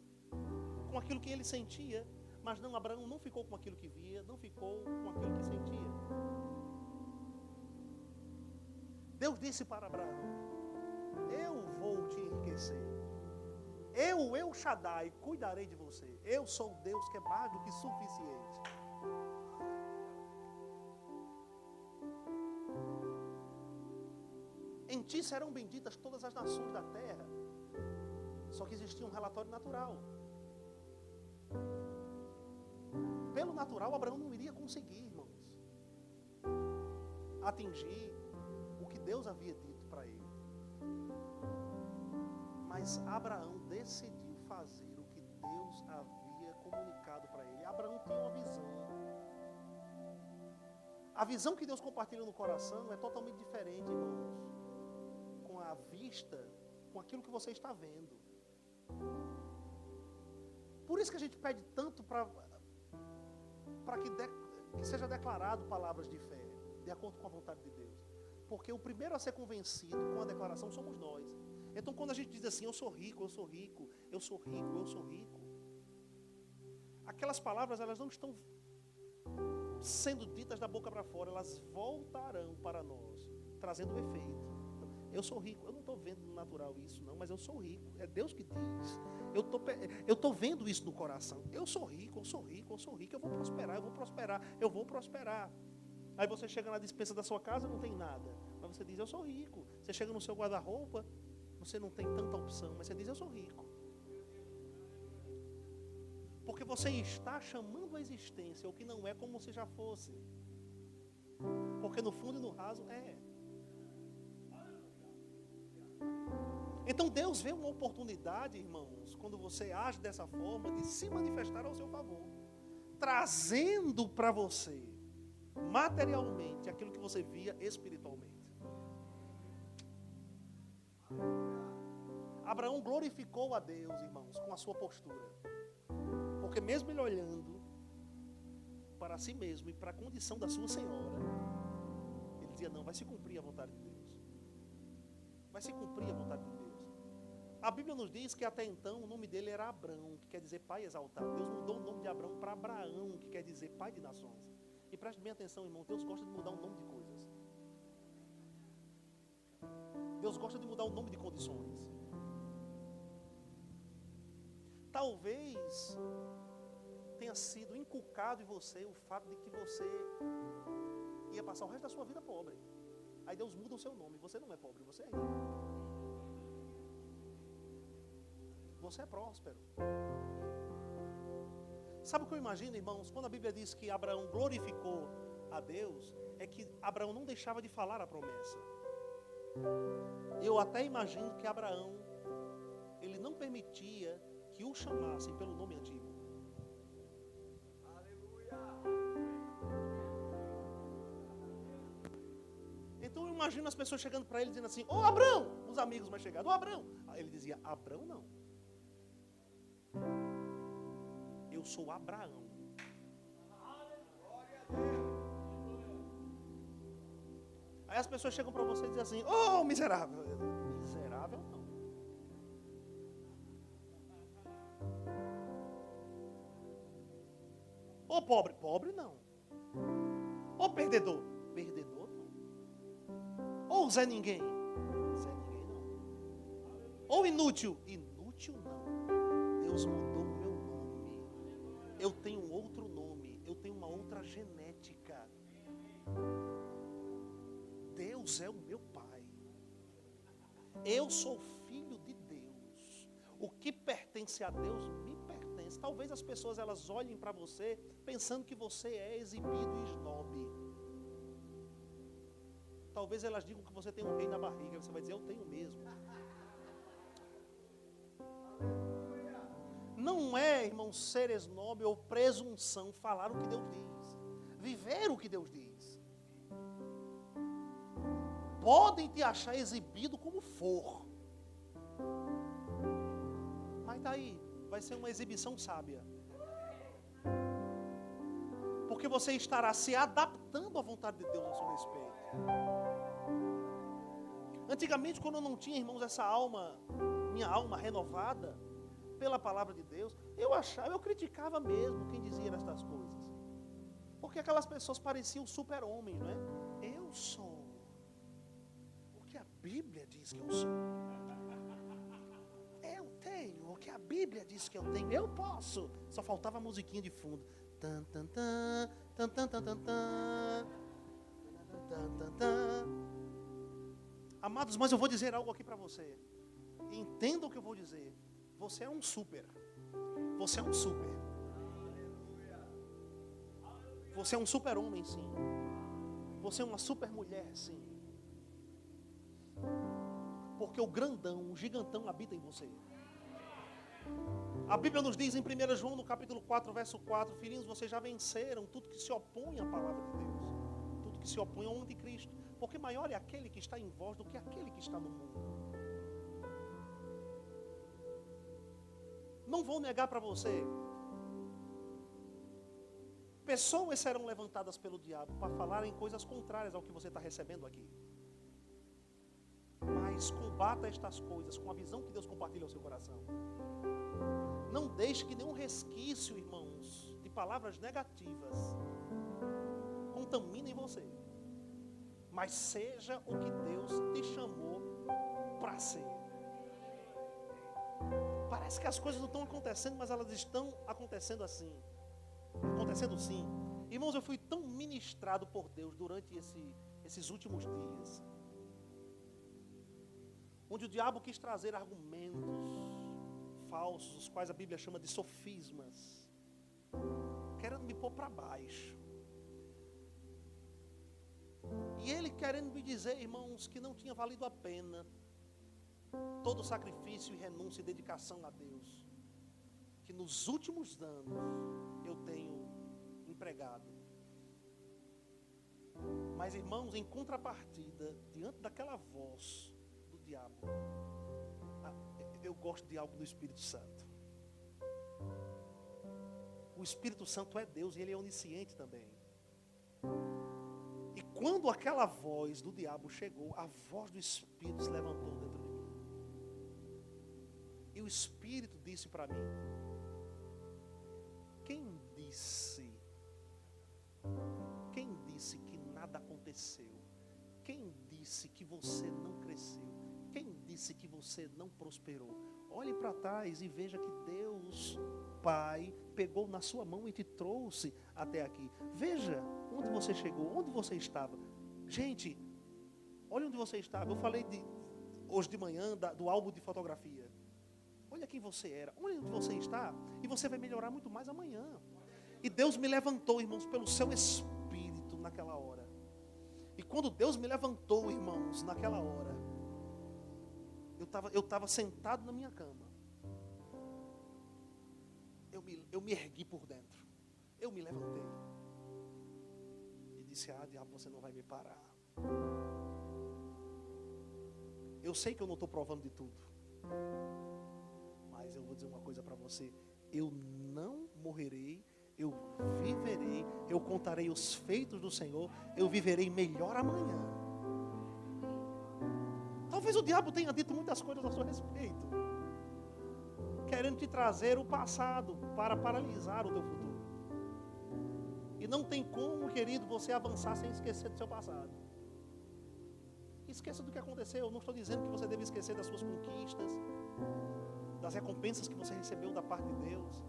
com aquilo que ele sentia? Mas não, Abraão não ficou com aquilo que via, não ficou com aquilo que sentia. Deus disse para Abraão: eu vou te enriquecer. Eu, El Shaddai, cuidarei de você. Eu sou o Deus que é mais do que suficiente. Em ti serão benditas todas as nações da terra. Só que existia um relatório natural. Pelo natural, Abraão não iria conseguir, irmãos, atingir o que Deus havia dito para ele. Mas Abraão decidiu fazer o que Deus havia comunicado para ele. Abraão tinha uma visão. A visão que Deus compartilha no coração é totalmente diferente, irmãos, com a vista, com aquilo que você está vendo. Por isso que a gente pede tanto para para que seja declarado palavras de fé, de acordo com a vontade de Deus. Porque o primeiro a ser convencido com a declaração somos nós. Então quando a gente diz assim, eu sou rico, eu sou rico, eu sou rico, eu sou rico, aquelas palavras, elas não estão sendo ditas da boca para fora, elas voltarão para nós, trazendo efeito. Eu sou rico, eu não estou vendo no natural isso não, mas eu sou rico, é Deus que diz. Eu estou vendo isso no coração. Eu sou rico, eu sou rico, eu sou rico, eu vou prosperar, eu vou prosperar, eu vou prosperar. Aí você chega na despensa da sua casa, não tem nada, mas você diz, eu sou rico. Você chega no seu guarda-roupa, você não tem tanta opção, mas você diz, eu sou rico. Porque você está chamando a existência o que não é como se já fosse. Porque no fundo e no raso é. Então Deus vê uma oportunidade, irmãos, quando você age dessa forma, de se manifestar ao seu favor, trazendo para você materialmente aquilo que você via espiritualmente. Abraão glorificou a Deus, irmãos, com a sua postura. Porque mesmo ele olhando para si mesmo e para a condição da sua senhora, ele dizia, não, vai se cumprir a vontade de Deus. Vai se cumprir a vontade de Deus. A Bíblia nos diz que até então o nome dele era Abrão, que quer dizer pai exaltado. Deus mudou o nome de Abrão para Abraão, que quer dizer pai de nações. E preste bem atenção, irmão, Deus gosta de mudar o nome de coisas. Deus gosta de mudar o nome de condições. Talvez tenha sido inculcado em você o fato de que você ia passar o resto da sua vida pobre. Aí Deus muda o seu nome. Você não é pobre, você é rico. Você é próspero. Sabe o que eu imagino, irmãos? Quando a Bíblia diz que Abraão glorificou a Deus, é que Abraão não deixava de falar a promessa. Eu até imagino que Abraão, ele não permitia que o chamassem pelo nome antigo. Então eu imagino as pessoas chegando para ele dizendo assim, ô Abrão, os amigos mais chegados, ô Abrão. Aí ele dizia, Abrão não. Eu sou Abraão. Aí as pessoas chegam para você e dizem assim, ô miserável. Miserável não. Ô pobre, pobre não. Ô perdedor, perdedor não. Ou Zé Ninguém, Zé Ninguém não. Ou inútil, inútil não. Deus mudou o meu nome. Eu tenho outro nome, eu tenho uma outra genética. Deus é o meu Pai. Eu sou filho de Deus. O que pertence a Deus me pertence. Talvez as pessoas elas olhem para você pensando que você é exibido e esnobe. Talvez elas digam que você tem um rei na barriga. Você vai dizer, eu tenho mesmo. Não é, irmão, ser esnobe ou presunção falar o que Deus diz. Viver o que Deus diz. Podem te achar exibido como for. Mas daí, vai ser uma exibição sábia. Porque você estará se adaptando à vontade de Deus a seu respeito. Antigamente, quando eu não tinha, irmãos, essa alma, minha alma renovada pela palavra de Deus, eu criticava mesmo quem dizia estas coisas. Porque aquelas pessoas pareciam super-homens, não é? Eu sou o que a Bíblia diz que eu sou. Eu tenho o que a Bíblia diz que eu tenho. Eu posso. Só faltava a musiquinha de fundo. Tan, tan, tan, tan, tan, tan, tan, tan, tan, tan, tan. Amados, mas eu vou dizer algo aqui para você. Entenda o que eu vou dizer. Você é um super. Você é um super. Você é um super homem, sim. Você é uma super mulher, sim. Porque o grandão, o gigantão habita em você. A Bíblia nos diz em 1 João, no capítulo 4, verso 4, filhinhos, vocês já venceram tudo que se opõe à palavra de Deus. Tudo que se opõe ao anticristo. Porque maior é aquele que está em vós do que aquele que está no mundo. Não vou negar para você. Pessoas serão levantadas pelo diabo para falarem coisas contrárias ao que você está recebendo aqui. Mas combata estas coisas com a visão que Deus compartilha ao seu coração. Não deixe que nenhum resquício, irmãos, de palavras negativas contaminem você. Mas seja o que Deus te chamou para ser. Parece que as coisas não estão acontecendo, mas elas estão acontecendo assim. Acontecendo sim. Irmãos, eu fui tão ministrado por Deus durante esses últimos dias. Onde o diabo quis trazer argumentos falsos, os quais a Bíblia chama de sofismas, querendo me pôr para baixo. E ele querendo me dizer, irmãos, que não tinha valido a pena todo o sacrifício e renúncia e dedicação a Deus, que nos últimos anos eu tenho empregado. Mas, irmãos, em contrapartida, diante daquela voz do diabo, eu gosto de algo do Espírito Santo. O Espírito Santo é Deus e Ele é onisciente também. E quando aquela voz do diabo chegou, a voz do Espírito se levantou dentro de mim. E o Espírito disse para mim: Quem disse que nada aconteceu? Quem disse que você não cresceu? Quem disse que você não prosperou? Olhe para trás e veja que Deus, Pai, pegou na sua mão e te trouxe até aqui. Veja onde você chegou, onde você estava. Gente, olha onde você estava. Eu falei hoje de manhã do álbum de fotografia. Olha quem você era, olha onde você está. E você vai melhorar muito mais amanhã. E Deus me levantou, irmãos, pelo seu Espírito naquela hora. E quando Deus me levantou, irmãos, naquela hora, eu estava sentado na minha cama. Eu me ergui por dentro. Eu me levantei. E disse: diabo, você não vai me parar. Eu sei que eu não estou provando de tudo. Mas eu vou dizer uma coisa para você. Eu não morrerei. Eu viverei. Eu contarei os feitos do Senhor. Eu viverei melhor amanhã. Talvez o diabo tenha dito muitas coisas a seu respeito, querendo te trazer o passado para paralisar o teu futuro. E não tem como, querido, você avançar sem esquecer do seu passado. Esqueça do que aconteceu. Eu não estou dizendo que você deve esquecer das suas conquistas, das recompensas que você recebeu da parte de Deus.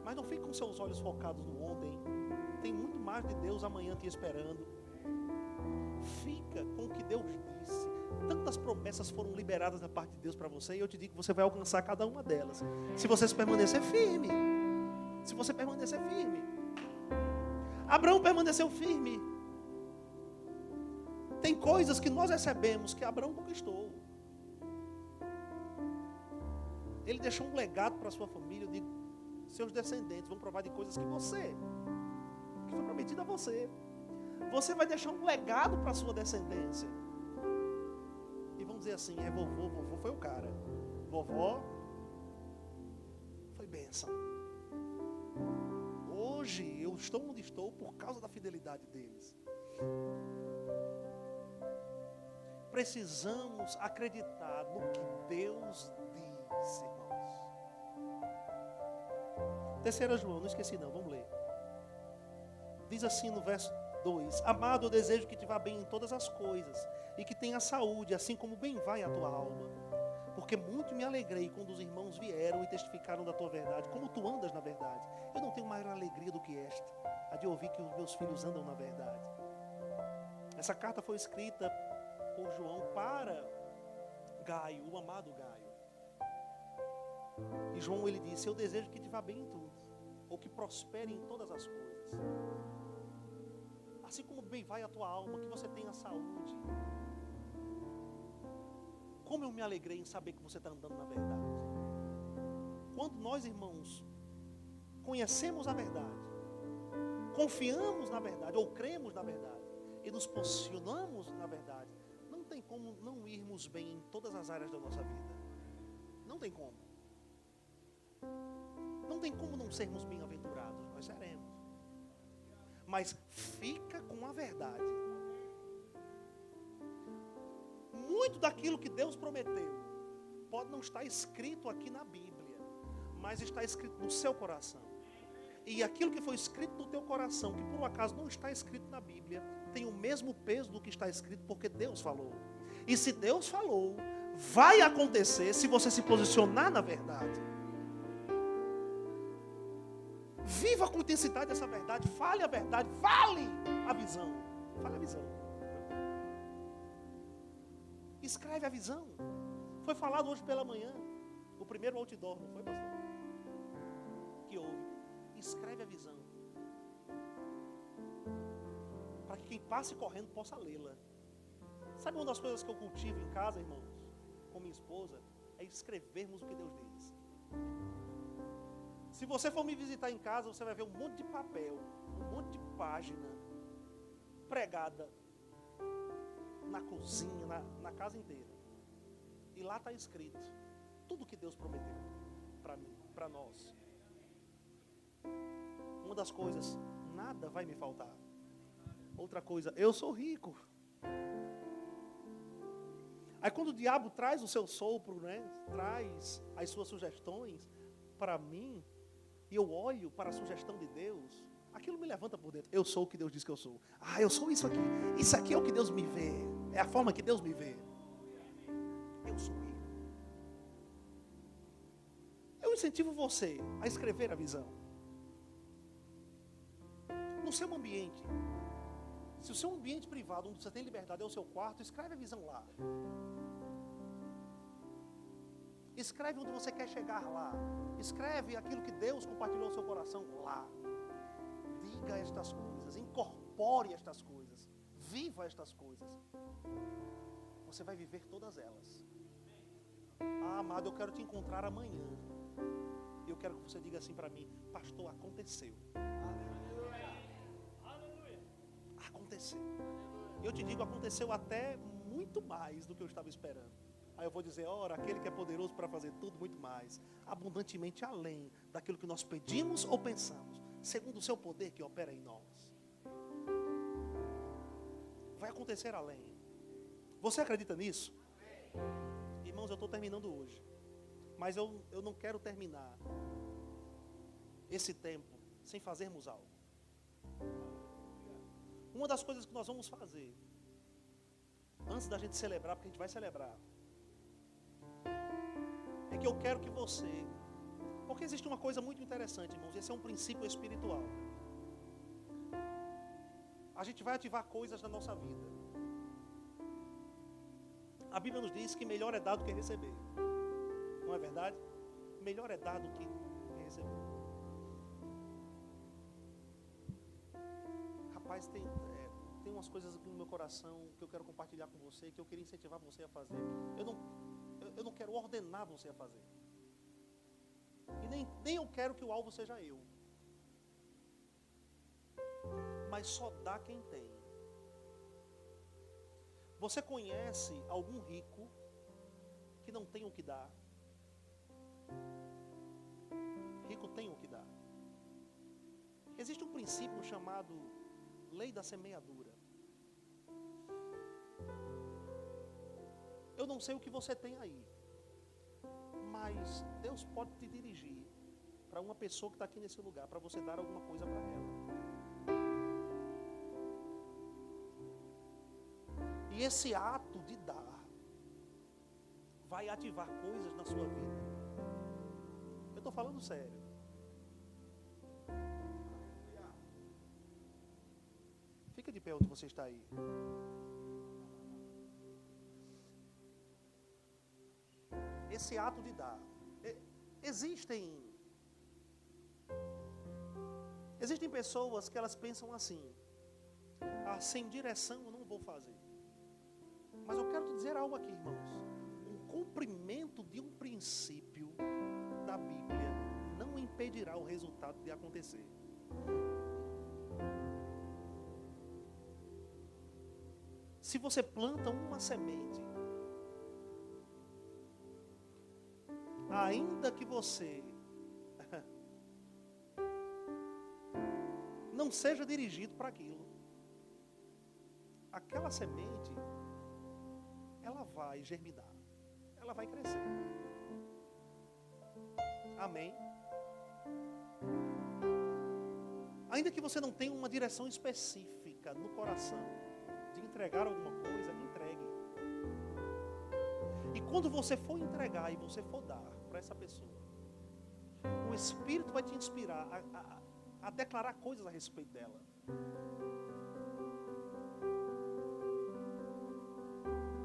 Mas não fique com seus olhos focados no ontem. Tem muito mais de Deus amanhã te esperando. Fica com o que Deus disse. Tantas promessas foram liberadas da parte de Deus para você, e eu te digo que você vai alcançar cada uma delas, se você permanecer firme. Se você permanecer firme. Abraão permaneceu firme. Tem coisas que nós recebemos que Abraão conquistou. Ele deixou um legado para a sua família. Eu digo, seus descendentes vão provar de coisas que foi prometido a você. Você vai deixar um legado para a sua descendência. E vão dizer assim: vovô foi o cara. Vovó foi bênção. Hoje eu estou onde estou por causa da fidelidade deles. Precisamos acreditar no que Deus diz, irmãos. 3 João, não esqueci não, vamos ler. Diz assim no verso 2: Amado, eu desejo que te vá bem em todas as coisas e que tenha saúde, assim como bem vai a tua alma. Porque muito me alegrei quando os irmãos vieram e testificaram da tua verdade, como tu andas na verdade. Eu não tenho maior alegria do que esta, a de ouvir que os meus filhos andam na verdade. Essa carta foi escrita por João para Gaio, o amado Gaio. E João, ele disse: eu desejo que te vá bem em tudo, ou que prospere em todas as coisas. Assim como bem vai a tua alma, que você tenha saúde. Como eu me alegrei em saber que você está andando na verdade. Quando nós, irmãos, conhecemos a verdade, confiamos na verdade, ou cremos na verdade, e nos posicionamos na verdade, não tem como não irmos bem em todas as áreas da nossa vida. Não tem como. Não tem como não sermos bem-aventurados, nós seremos. mas fica com a verdade. Muito daquilo que Deus prometeu pode não estar escrito aqui na Bíblia, mas está escrito no seu coração. E aquilo que foi escrito no teu coração, que por um acaso não está escrito na Bíblia, tem o mesmo peso do que está escrito, porque Deus falou. E se Deus falou, vai acontecer se você se posicionar na verdade. Viva com intensidade essa verdade, fale a verdade, fale a visão. Fale a visão. Escreve a visão. Foi falado hoje pela manhã, o primeiro outdoor, não foi, pastor? Que houve. Escreve a visão. Para que quem passe correndo possa lê-la. Sabe uma das coisas que eu cultivo em casa, irmãos, com minha esposa, é escrevermos o que Deus diz. Se você for me visitar em casa, você vai ver um monte de papel, um monte de página pregada na cozinha, na casa inteira. E lá está escrito tudo que Deus prometeu para mim, para nós. Uma das coisas, nada vai me faltar. Outra coisa, eu sou rico. Aí quando o diabo traz o seu sopro, né, traz as suas sugestões para mim, e eu olho para a sugestão de Deus, aquilo me levanta por dentro. Eu sou o que Deus diz que eu sou. Eu sou isso aqui. Isso aqui é o que Deus me vê. É a forma que Deus me vê. Eu sou rico. Eu incentivo você a escrever a visão. No seu ambiente. Se o seu ambiente privado, onde você tem liberdade, é o seu quarto, escreve a visão lá. Escreve onde você quer chegar lá. Escreve aquilo que Deus compartilhou no seu coração lá. Diga estas coisas, incorpore estas coisas, viva estas coisas. Você vai viver todas elas. Amado, eu quero te encontrar amanhã. E eu quero que você diga assim para mim: pastor, aconteceu. Aconteceu. Eu te digo, aconteceu até muito mais do que eu estava esperando. Aí eu vou dizer, ora, aquele que é poderoso para fazer tudo muito mais, abundantemente além daquilo que nós pedimos ou pensamos, segundo o seu poder que opera em nós. Vai acontecer além. Você acredita nisso? Irmãos, eu estou terminando hoje, mas eu não quero terminar esse tempo sem fazermos algo. Uma das coisas que nós vamos fazer, antes da gente celebrar, porque a gente vai celebrar, é que eu quero que você, porque existe uma coisa muito interessante, irmãos, esse é um princípio espiritual. A gente vai ativar coisas na nossa vida. A Bíblia nos diz que melhor é dar do que receber. Não é verdade? Melhor é dar do que receber. Rapaz, tem umas coisas aqui no meu coração que eu quero compartilhar com você, que eu queria incentivar você a fazer. Eu não quero ordenar você a fazer. E nem eu quero que o alvo seja eu. Mas só dá quem tem. Você conhece algum rico que não tem o que dar? Rico tem o que dar. Existe um princípio chamado lei da semeadura. Eu não sei o que você tem aí, mas Deus pode te dirigir para uma pessoa que está aqui nesse lugar, para você dar alguma coisa para ela. E esse ato de dar vai ativar coisas na sua vida. Eu estou falando sério. Fica de pé onde você está aí. Esse ato de dar. Existem pessoas que elas pensam assim: sem direção eu não vou fazer. Mas eu quero te dizer algo aqui, irmãos. Um cumprimento de um princípio da Bíblia não impedirá o resultado de acontecer. Se você planta uma semente, ainda que você não seja dirigido para aquilo. Aquela semente, ela vai germinar, ela vai crescer. Amém? Ainda que você não tenha uma direção específica no coração de entregar alguma coisa, entregue. E quando você for entregar e você for dar para essa pessoa, o Espírito vai te inspirar a declarar coisas a respeito dela.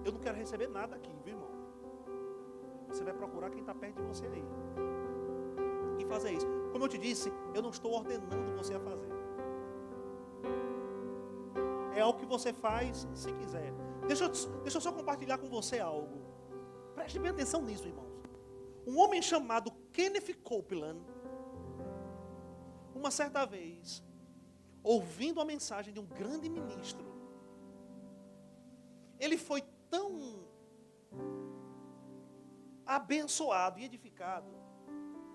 Eu não quero receber nada aqui, viu, irmão? Você vai procurar quem está perto de você aí e fazer isso. Como eu te disse, eu não estou ordenando você a fazer. É algo que você faz se quiser. Deixa eu só compartilhar com você algo. Preste bem atenção nisso, irmãos. Um homem chamado Kenneth Copeland, uma certa vez, ouvindo a mensagem de um grande ministro, ele foi tão abençoado e edificado,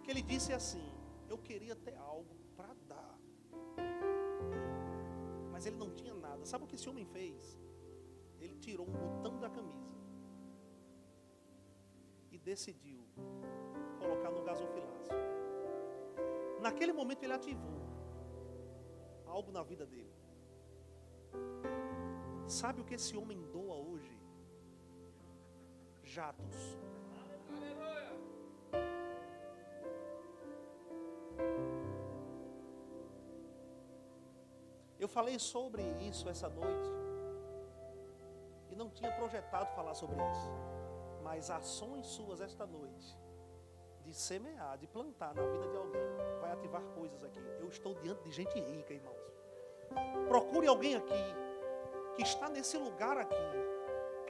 que ele disse assim: eu queria ter algo para dar, mas ele não tinha nada. Sabe o que esse homem fez? Ele tirou um botão da camisa e decidiu colocar no gasofilaço. Naquele momento ele ativou algo na vida dele. Sabe o que esse homem doa hoje? Jatos. Eu falei sobre isso essa noite e não tinha projetado falar sobre isso, mas ações suas esta noite de semear, de plantar na vida de alguém vai ativar coisas aqui. Eu estou diante de gente rica, irmãos. Procure alguém aqui que está nesse lugar aqui